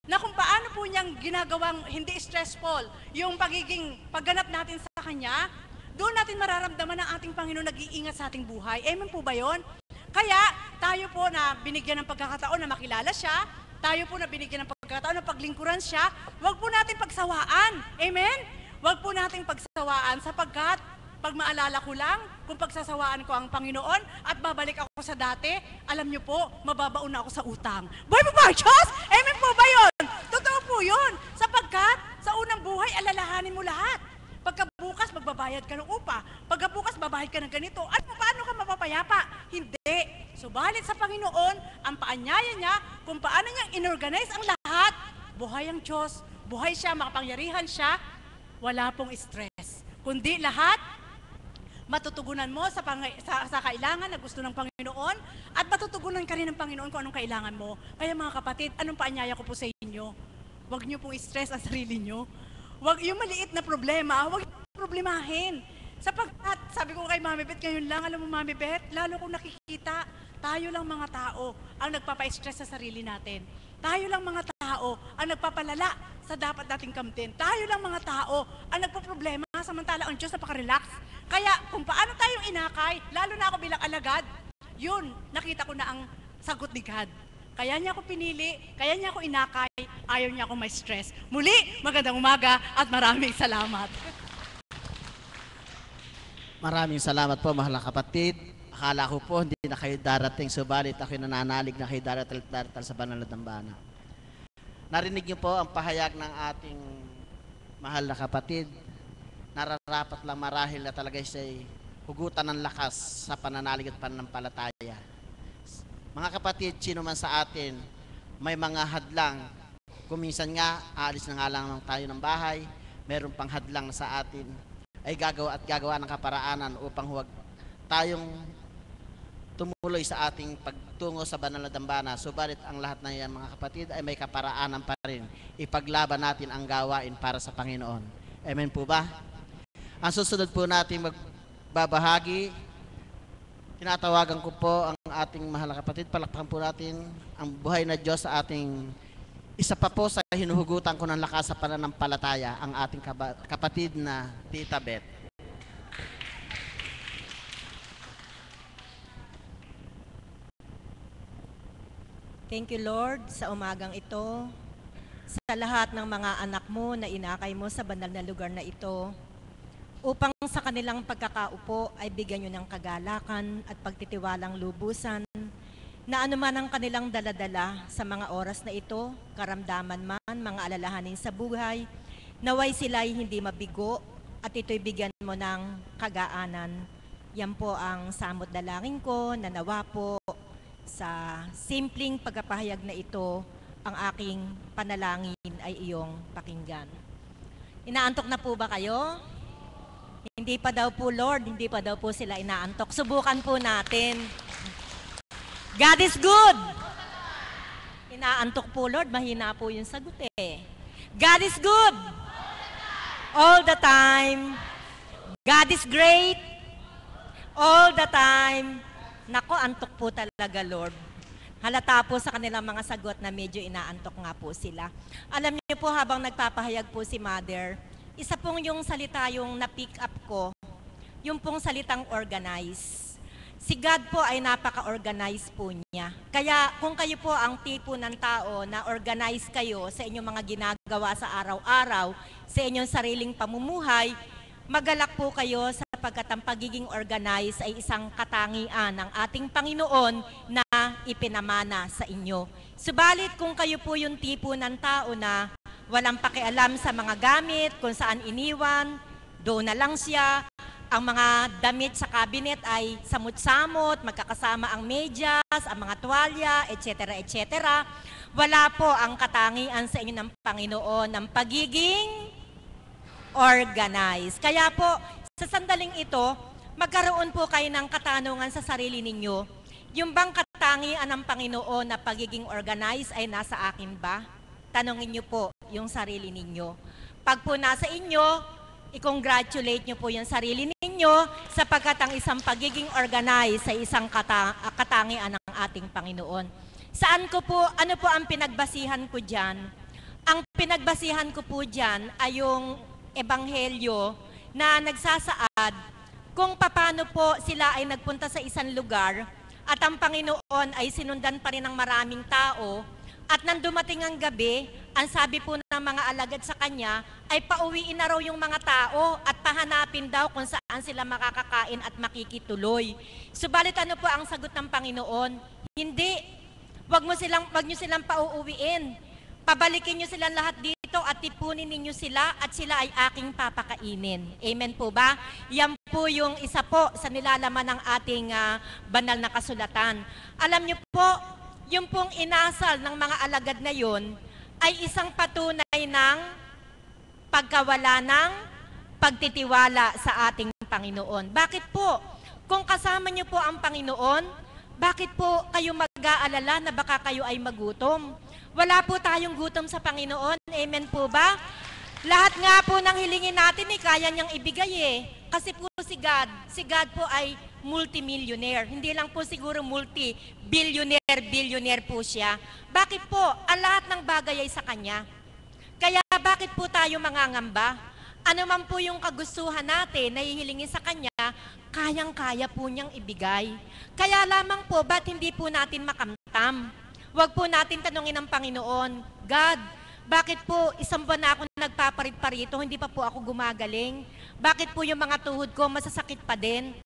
Na kung paano po niyang ginagawang hindi stressful yung pagiging pagganap natin sa Kanya, doon natin mararamdaman ang ating Panginoon nag-iingat sa ating buhay. Amen po ba yun? Kaya tayo po na binigyan ng pagkakataon na makilala siya, tayo po na binigyan ng pagkakataon na paglingkuran siya, huwag po natin pagsawaan. Amen? Huwag po natin pagsawaan sapagkat pag maalala ko lang, kung pagsasawaan ko ang Panginoon at babalik ako sa dati, alam niyo po, mababaon na ako sa utang. Buhay mo ba, Diyos? Amen po ba yun? Totoo po yun. Sapagkat sa unang buhay, alalahanin mo lahat. Pagkabukas, magbabayad ka ng upa. Pagkabukas, babayad ka ng ganito. At paano ka mapapayapa? Hindi. Subalit sa Panginoon, ang paanyaya niya, kung paano niyang inorganize ang lahat, buhay ang Diyos, buhay siya, makapangyarihan siya, wala pong stress. Kundi lahat, matutugunan mo sa kailangan na gusto ng Panginoon at matutugunan ka rin ng Panginoon kung anong kailangan mo. Kaya mga kapatid, anong paanyaya ko po sa inyo? Huwag niyo pong i-stress ang sarili niyo. Huwag yung maliit na problema, huwag yung problemahin. Sapagkat, sabi ko kay Mami Beth, ngayon lang, alam mo Mami Beth, lalo kong nakikita, tayo lang mga tao ang nagpapa-stress sa sarili natin. Tayo lang mga tao ang nagpapalala sa dapat nating kamtin. Tayo lang mga tao ang nagpo-problema samantala ang Diyos napaka-relax. Kaya kung paano tayong inakay, lalo na ako bilang alagad, yun, nakita ko na ang sagot ni God. Kaya niya ako pinili, kaya niya ako inakay, ayaw niya ako may stress. Muli, magandang umaga at maraming salamat. Maraming salamat po, mahal na kapatid. Akala ko po hindi na kayo darating, subalit ako'y nananalig na kayo daratal sa banal na dambana. Narinig niyo po ang pahayag ng ating mahal na kapatid. Nararapat lang marahil na talaga siya'y hugutan ng lakas sa pananalig at pananampalataya. Mga kapatid, sino man sa atin, may mga hadlang. Kung minsan nga, aalis na nga lang tayo ng bahay, meron pang hadlang sa atin, ay gagawa ng kaparaanan upang huwag tayong tumuloy sa ating pagtungo sa banal na dambana. Subalit ang lahat ng yan, mga kapatid, ay may kaparaanan pa rin. Ipaglaban natin ang gawain para sa Panginoon. Amen po ba? Ang susunod po natin magbabahagi, tinatawagan ko po ang ating mahal na kapatid. Palakpakan po natin ang buhay na Diyos sa ating isa pa po sa hinuhugutan ko ng lakas sa pananampalataya, ang ating kapatid na Tita Beth. Thank you, Lord, sa umagang ito, sa lahat ng mga anak mo na inakay mo sa banal na lugar na ito, upang sa kanilang pagkakaupo ay bigyan nyo ng kagalakan at pagtitiwalang lubusan, na anuman ang kanilang daladala sa mga oras na ito, karamdaman man, mga alalahanin sa buhay, naway sila'y hindi mabigo at ito'y bigyan mo ng kagaanan. Yan po ang samot dalangin ko na nawa po sa simpleng pagpapahayag na ito, ang aking panalangin ay iyong pakinggan. Inaantok na po ba kayo? Hindi pa daw po, Lord, hindi pa daw po sila inaantok. Subukan po natin. God is good! Inaantok po, Lord, mahina po yung sagot eh. God is good! All the time. God is great! All the time. Nako, antok po talaga, Lord. Halata po sa kanilang mga sagot na medyo inaantok nga po sila. Alam niyo po, habang nagpapahayag po si Mother, isa pong yung salita yung na-pick up ko, yung pong salitang organize. Si God po ay napaka-organize po niya. Kaya kung kayo po ang tipo ng tao na organize kayo sa inyong mga ginagawa sa araw-araw, sa inyong sariling pamumuhay, magalak po kayo sapagkat ang pagiging organized ay isang katangian ng ating Panginoon na ipinamana sa inyo. Subalit kung kayo po yung tipo ng tao na walang pakialam sa mga gamit, kung saan iniwan, doon na lang siya, ang mga damit sa cabinet ay samot-samot, magkakasama ang medyas, ang mga tuwalya, etc. etc. Wala po ang katangian sa inyo ng Panginoon ng pagiging organized. Kaya po, sa sandaling ito, magkaroon po kayo ng katanungan sa sarili ninyo. Yung bang katangian ng Panginoon na pagiging organized ay nasa akin ba? Tanungin niyo po yung sarili ninyo. Pag po nasa inyo, i-congratulate niyo po yung sarili ninyo sapagkat ang isang pagiging organized ay isang katangian ng ating Panginoon. Saan ko po, ano po ang pinagbasihan ko dyan? Ang pinagbasihan ko po dyan ay yung ebanghelyo na nagsasaad kung paano po sila ay nagpunta sa isang lugar at ang Panginoon ay sinundan pa rin ng maraming tao at nang dumating ang gabi, ang sabi po ng mga alagad sa kanya ay pauwiin na raw yung mga tao at pahanapin daw kung saan sila makakakain at makikituloy. Subalit ano po ang sagot ng Panginoon? Hindi. Wag niyo silang pauuwiin. Pabalikin niyo silang lahat dito at tipunin ninyo sila at sila ay aking papakainin. Amen po ba? Yan po yung isa po sa nilalaman ng ating banal na kasulatan. Alam niyo po, yung pong inasal ng mga alagad na yon ay isang patunay ng pagkawala ng pagtitiwala sa ating Panginoon. Bakit po? Kung kasama niyo po ang Panginoon, bakit po kayo mag-aalala na baka kayo ay magutom? Wala po tayong gutom sa Panginoon. Amen po ba? Lahat nga po ng hilingin natin kaya niyang ibigay Kasi po si God po ay multimillionaire. Hindi lang po siguro billionaire po siya. Bakit po? Ang lahat ng bagay ay sa Kanya. Kaya bakit po tayo mangangamba? Ano man po yung kagustuhan natin na hihilingin sa Kanya, kayang-kaya po niyang ibigay. Kaya lamang po, ba't hindi po natin makamtam? Huwag po natin tanungin ng Panginoon, God, bakit po isang buwan na ako nagpaparit-parito, hindi pa po ako gumagaling? Bakit po yung mga tuhod ko masasakit pa din?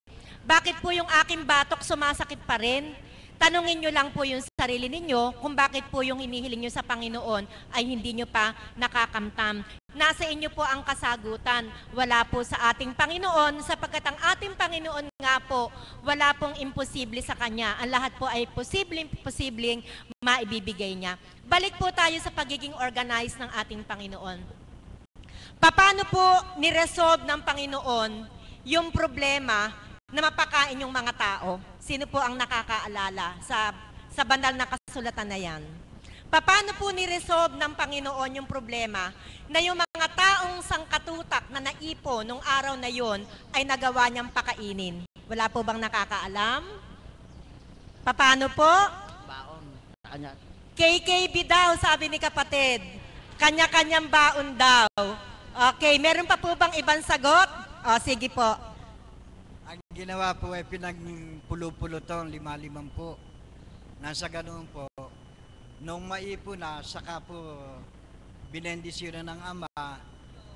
Bakit po yung aking batok sumasakit pa rin? Tanungin nyo lang po yung sarili ninyo kung bakit po yung hinihiling nyo sa Panginoon ay hindi nyo pa nakakamtam. Nasa inyo po ang kasagutan. Wala po sa ating Panginoon sapagkat ang ating Panginoon nga po, wala pong imposible sa Kanya. Ang lahat po ay posibleng maibibigay niya. Balik po tayo sa pagiging organized ng ating Panginoon. Paano po niresolve ng Panginoon yung problema na mapakain yung mga tao? Sino po ang nakakaalala sa banal na kasulatan na yan? Paano po ni-resolve ng Panginoon yung problema na yung mga taong sangkatutak na naipo nung araw na yon ay nagawa niyang pakainin? Wala po bang nakakaalam? Paano po? Baon. Kanya. KKB daw, sabi ni kapatid. Kanya-kanyang baon daw. Okay, meron pa po bang ibang sagot? O, sige po. Ang ginawa po ay pinagpulo-pulo to, 5-5 po. Nasa ganoon po, nung maipon na, saka po binendisyon ng Ama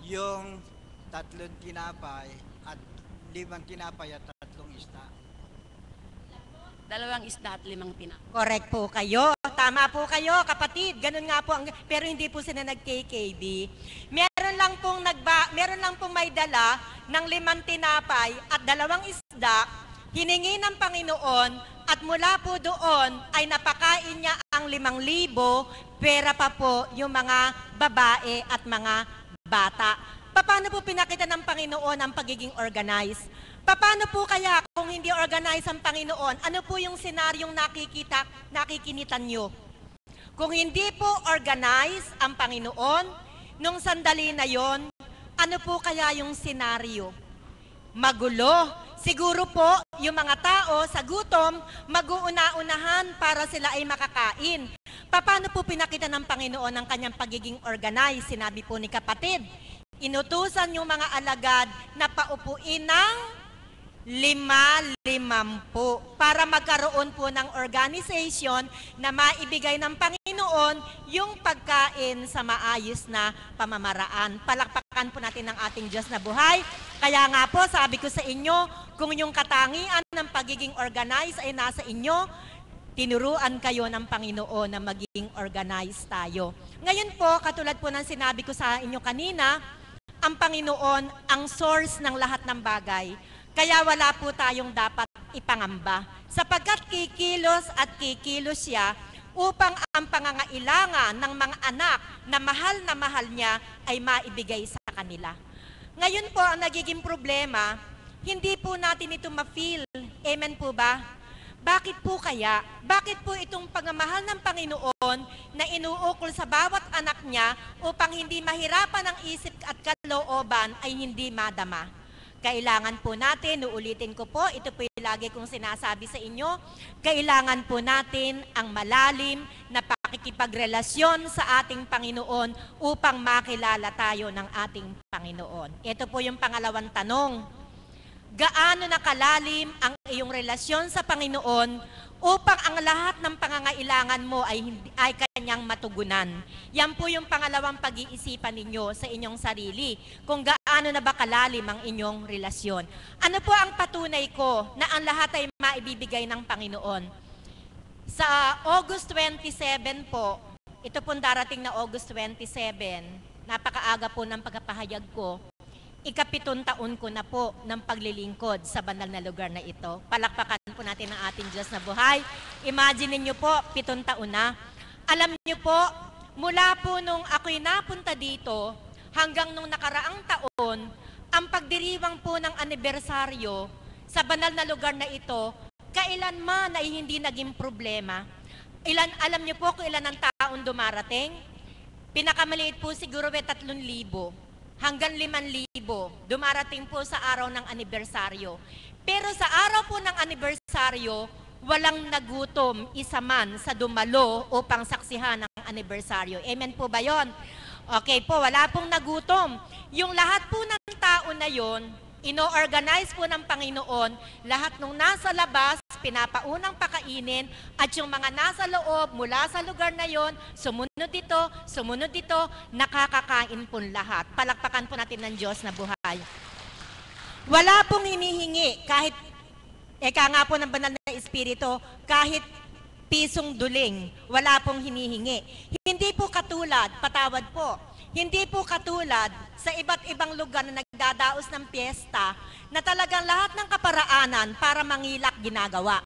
yung 3 tinapay at 5 tinapay at 3 isda. 2 isda at 5 tinapay. Correct po kayo. Tama po kayo, kapatid. Ganun nga po. Pero hindi po sila nag-KKD. Meron lang pong may dala ng 5 tinapay at 2 isda, hiningi ng Panginoon, at mula po doon ay napakain niya ang 5,000, pera pa po yung mga babae at mga bata. Paano po pinakita ng Panginoon ang pagiging organized? Paano po kaya kung hindi organize ang Panginoon? Ano po yung senaryong nakikinitan nyo? Kung hindi po organize ang Panginoon, nung sandali na yon, ano po kaya yung senaryo? Magulo. Siguro po, yung mga tao sa gutom, mag-uuna-unahan para sila ay makakain. Paano po pinakita ng Panginoon ang kanyang pagiging organized? Sinabi po ni kapatid, inutusan yung mga alagad na paupuin ng 5 para magkaroon po ng organization na maibigay ng Panginoon yung pagkain sa maayos na pamamaraan. Palakpakan po natin ang ating Diyos na buhay. Kaya nga po, sabi ko sa inyo, kung yung katangian ng pagiging organized ay nasa inyo, tinuruan kayo ng Panginoon na maging organized tayo. Ngayon po, katulad po ng sinabi ko sa inyo kanina, ang Panginoon ang source ng lahat ng bagay. Kaya wala po tayong dapat ipangamba. Sapagkat kikilos at kikilos siya upang ang pangangailangan ng mga anak na mahal niya ay maibigay sa kanila. Ngayon po, ang nagiging problema, hindi po natin ito ma-feel. Amen po ba? Bakit po kaya? Bakit po itong pagmamahal ng Panginoon na inuukol sa bawat anak niya upang hindi mahirapan ang isip at kalooban ay hindi madama? Kailangan po natin, uulitin ko po, ito po yung lagi kong sinasabi sa inyo, kailangan po natin ang malalim na pakikipagrelasyon sa ating Panginoon upang makilala tayo ng ating Panginoon. Ito po yung pangalawang tanong. Gaano na kalalim ang iyong relasyon sa Panginoon upang ang lahat ng pangangailangan mo ay kanyang matugunan? Yan po yung pangalawang pag-iisipan ninyo sa inyong sarili, kung gaano na ba kalalim ang inyong relasyon. Ano po ang patunay ko na ang lahat ay maibibigay ng Panginoon? Sa August 27 po, ito pong darating na August 27, napakaaga po ng pagpapahayag ko, 7 taon ko na po ng paglilingkod sa banal na lugar na ito. Palakpakan po natin ang ating Diyos na buhay. Imagine niyo po, 7 taon na. Alam niyo po, mula po nung ako'y napunta dito, hanggang nung nakaraang taon, ang pagdiriwang po ng anibersaryo sa banal na lugar na ito, kailanman ay hindi naging problema. Alam niyo po kung ilan ang taon dumarating? Pinakamaliit po siguro 3,000 hanggang 5,000 dumarating po sa araw ng anibersaryo. Pero sa araw po ng anibersaryo, walang nagutom isa man sa dumalo upang saksihan ang anibersaryo. Amen po ba yon? Okay po, wala pong nagutom. Yung lahat po ng tao na yon, ino-organize po ng Panginoon, lahat nung nasa labas, pinapaunang pakainin, at yung mga nasa loob, mula sa lugar na yon, sumunod dito, nakakakain po lahat. Palakpakan po natin ng Diyos na buhay. Wala pong hinihingi, kahit, eka nga po ng banal na Espiritu, kahit pisong duling, wala pong hinihingi. Hindi po katulad, patawad po, hindi po katulad sa iba't ibang lugar na nagdadaos ng piyesta na talagang lahat ng kaparaanan para mangilak ginagawa.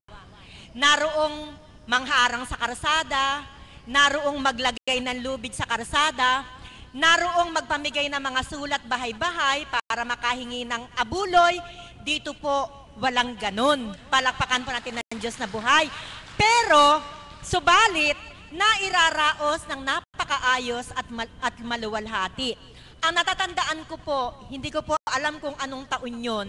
Naroong mangharang sa karsada, naroong maglagay ng lubid sa karsada, naroong magpamigay ng mga sulat bahay-bahay para makahingi ng abuloy. Dito po walang ganun. Palakpakan po natin ng Diyos na buhay. Pero, subalit, nairaraos ng napakaayos at maluwalhati. Ang natatandaan ko po, hindi ko po alam kung anong taon yon.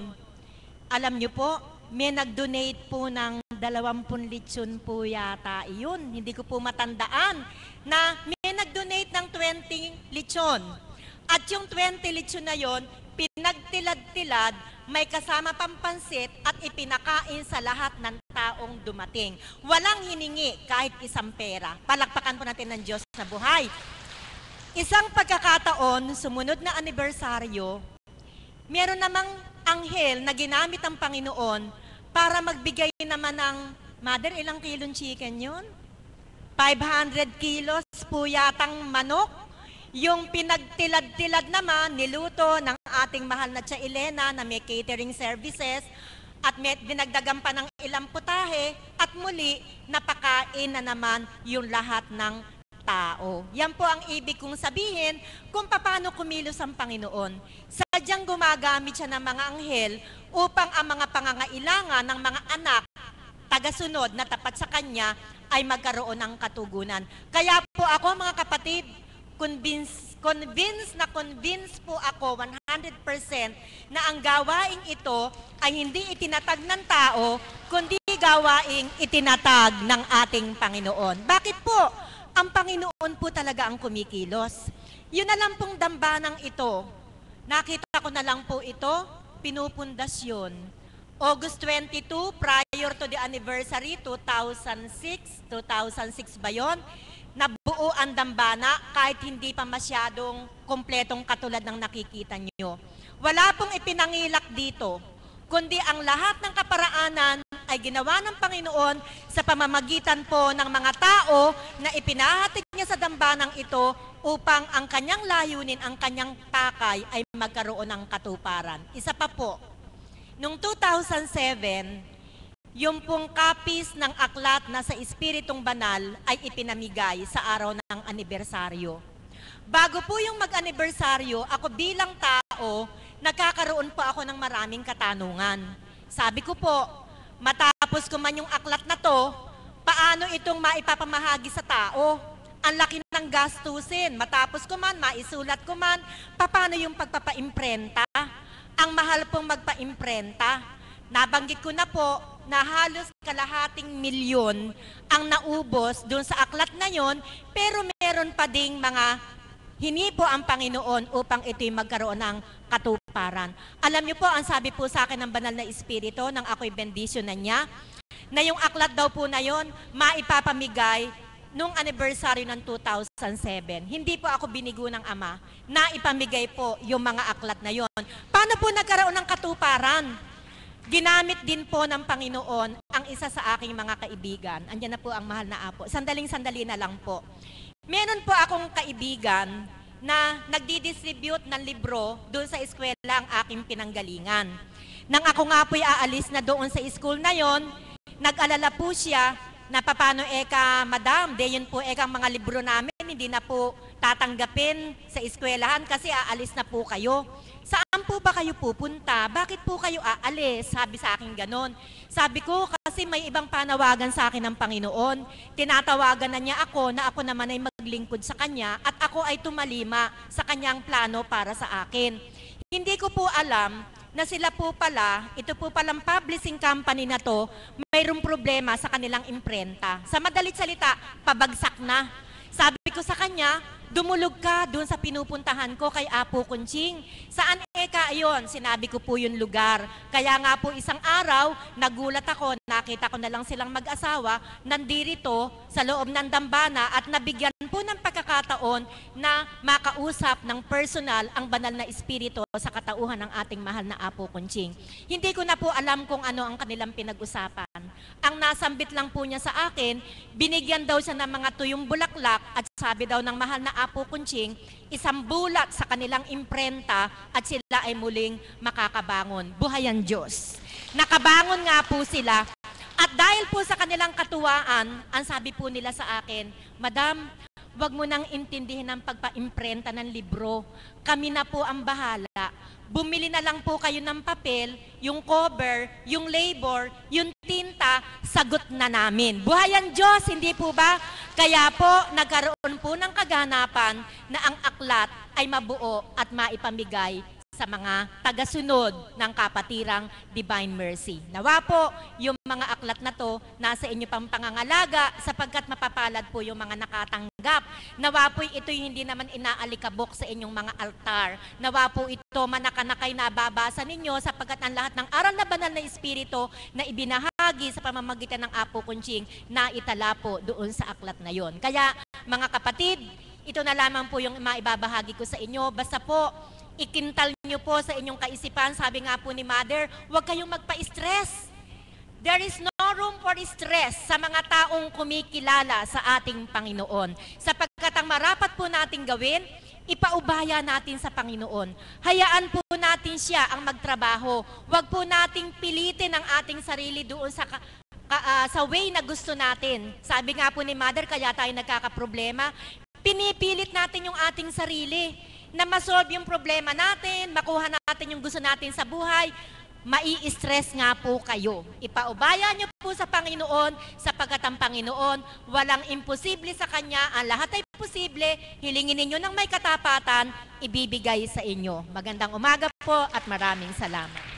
Alam niyo po, may nag-donate po ng 20 lechon po yata iyon. Hindi ko po matandaan na may nag-donate ng 20 lechon. At yung 20 lechon na yon, pinagtilad-tilad, may kasama pang pansit at ipinakain sa lahat ng taong dumating. Walang hiningi kahit isang pera. Palakpakan po natin ng Diyos sa buhay. Isang pagkakataon, sumunod na anibersaryo, meron namang anghel na ginamit ang Panginoon para magbigay naman ng, Mother, ilang kilong chicken yun? 500 kilos po yatang manok. Yung pinagtilad-tilad naman, niluto ng ating mahal na Tia Elena na may catering services at may dinagdagan pa ng ilang putahe at muli napakain na naman yung lahat ng tao. Yan po ang ibig kong sabihin kung paano kumilos ang Panginoon. Sadyang gumagamit siya ng mga anghel upang ang mga pangangailangan ng mga anak, tagasunod na tapat sa Kanya, ay magkaroon ng katugunan. Kaya po ako mga kapatid, convinced po ako 100% na ang gawaing ito ay hindi itinatag ng tao, kundi gawaing itinatag ng ating Panginoon. Bakit po? Ang Panginoon po talaga ang kumikilos. Yun na lang pong dambanang ito. Nakita ko na lang po ito, pinupundasyon. August 22, prior to the anniversary, 2006 ba yun? Nabuo ang dambana kahit hindi pa masyadong kompletong katulad ng nakikita nyo. Wala pong ipinangilak dito, kundi ang lahat ng kaparaanan ay ginawa ng Panginoon sa pamamagitan po ng mga tao na ipinahatid niya sa dambanang ito upang ang kanyang layunin, ang kanyang pakay ay magkaroon ng katuparan. Isa pa po, noong 2007, yung pong copies ng aklat na sa Espiritong Banal ay ipinamigay sa araw ng anibersaryo. Bago po yung mag-anibersaryo, ako bilang tao, nagkakaroon po ako ng maraming katanungan. Sabi ko po, matapos ko man yung aklat na to, paano itong maipapamahagi sa tao? Ang laki ng gastusin. Matapos ko man, maisulat ko man, paano yung pagpapaimprenta? Ang mahal pong magpaimprenta. Nabanggit ko na po na halos kalahating milyon ang naubos doon sa aklat na yon, pero meron pa ding mga hinipo ang Panginoon upang ito'y magkaroon ng katuparan. Alam niyo po, ang sabi po sa akin ng Banal na Espiritu nang ako'y bendisyonan niya, na yung aklat daw po na yon maipapamigay nung anniversary ng 2007. Hindi po ako binigo ng Ama na ipamigay po yung mga aklat na yon. Paano po nagkaroon ng katuparan? Ginamit din po ng Panginoon ang isa sa aking mga kaibigan. Andiyan na po ang mahal na Apo. Sandaling-sandali na lang po. Meron po akong kaibigan na nagdi-distribute ng libro doon sa eskwela ang aking pinanggalingan. Nang ako nga po'y aalis na doon sa school na yon, nag-alala po siya na paano madam, yun po ang mga libro namin, hindi na po tatanggapin sa eskwelahan kasi aalis na po kayo. Saan po ba kayo pupunta? Bakit po kayo aalis? Sabi sa akin ganon. Sabi ko, kasi may ibang panawagan sa akin ng Panginoon. Tinatawagan na niya ako na ako naman ay maglingkod sa Kanya at ako ay tumalima sa Kanyang plano para sa akin. Hindi ko po alam na sila po pala, ito po palang publishing company na to, mayroong problema sa kanilang imprenta. Sa madalit salita, pabagsak na. Sabi ko sa kanya, dumulog ka doon sa pinupuntahan ko kay Apo Kunching. Saan ayon? Sinabi ko po yung lugar. Kaya nga po isang araw, nagulat ako, nakita ko na lang silang mag-asawa, nandirito sa loob ng dambana at nabigyan po ng pagkakataon na makausap ng personal ang Banal na Espiritu sa katauhan ng ating mahal na Apo Kunching. Hindi ko na po alam kung ano ang kanilang pinag-usapan. Ang nasambit lang po niya sa akin, binigyan daw siya ng mga tuyong bulaklak at sabi daw ng mahal na Apo Kunching, isang bulat sa kanilang imprenta at sila ay muling makakabangon. Buhay ang Diyos. Nakabangon nga po sila. At dahil po sa kanilang katuwaan, ang sabi po nila sa akin, Madam, wag mo nang intindihin ang pagpa-imprenta ng libro. Kami na po ang bahala. Bumili na lang po kayo ng papel, yung cover, yung labor, yung tinta, sagot na namin. Buhay ang Diyos, hindi po ba? Kaya po, nagkaroon po ng kaganapan na ang aklat ay mabuo at maipamigay sa mga tagasunod ng kapatirang Divine Mercy. Nawa po, yung mga aklat na to, nasa inyo pang pangangalaga sapagkat mapapalad po yung mga nakatanggap. Nawa po ito'y hindi naman inaalikabok sa inyong mga altar. Nawa po ito manakanakay na babasa ninyo sapagkat ang lahat ng aral na banal na espiritu na ibinahagi sa pamamagitan ng Apo Kunching na itala po doon sa aklat na yon. Kaya mga kapatid, ito na lamang po yung maibabahagi ko sa inyo. Basta po, ikintal nyo po sa inyong kaisipan. Sabi nga po ni Mother, huwag kayong magpa-stress. There is no room for stress sa mga taong kumikilala sa ating Panginoon. Sapagkat ang marapat po nating gawin, ipaubaya natin sa Panginoon. Hayaan po natin siya ang magtrabaho. Huwag po nating pilitin ang ating sarili doon sa way na gusto natin. Sabi nga po ni Mother, kaya tayo nagkakaproblema, pinipilit natin yung ating sarili na masolve yung problema natin, makuha natin yung gusto natin sa buhay, mai-stress nga po kayo. Ipaubaya nyo po sa Panginoon, sapagkat ang Panginoon, walang imposible sa Kanya, ang lahat ay posible, hilingin ninyo ng may katapatan, ibibigay sa inyo. Magandang umaga po at maraming salamat.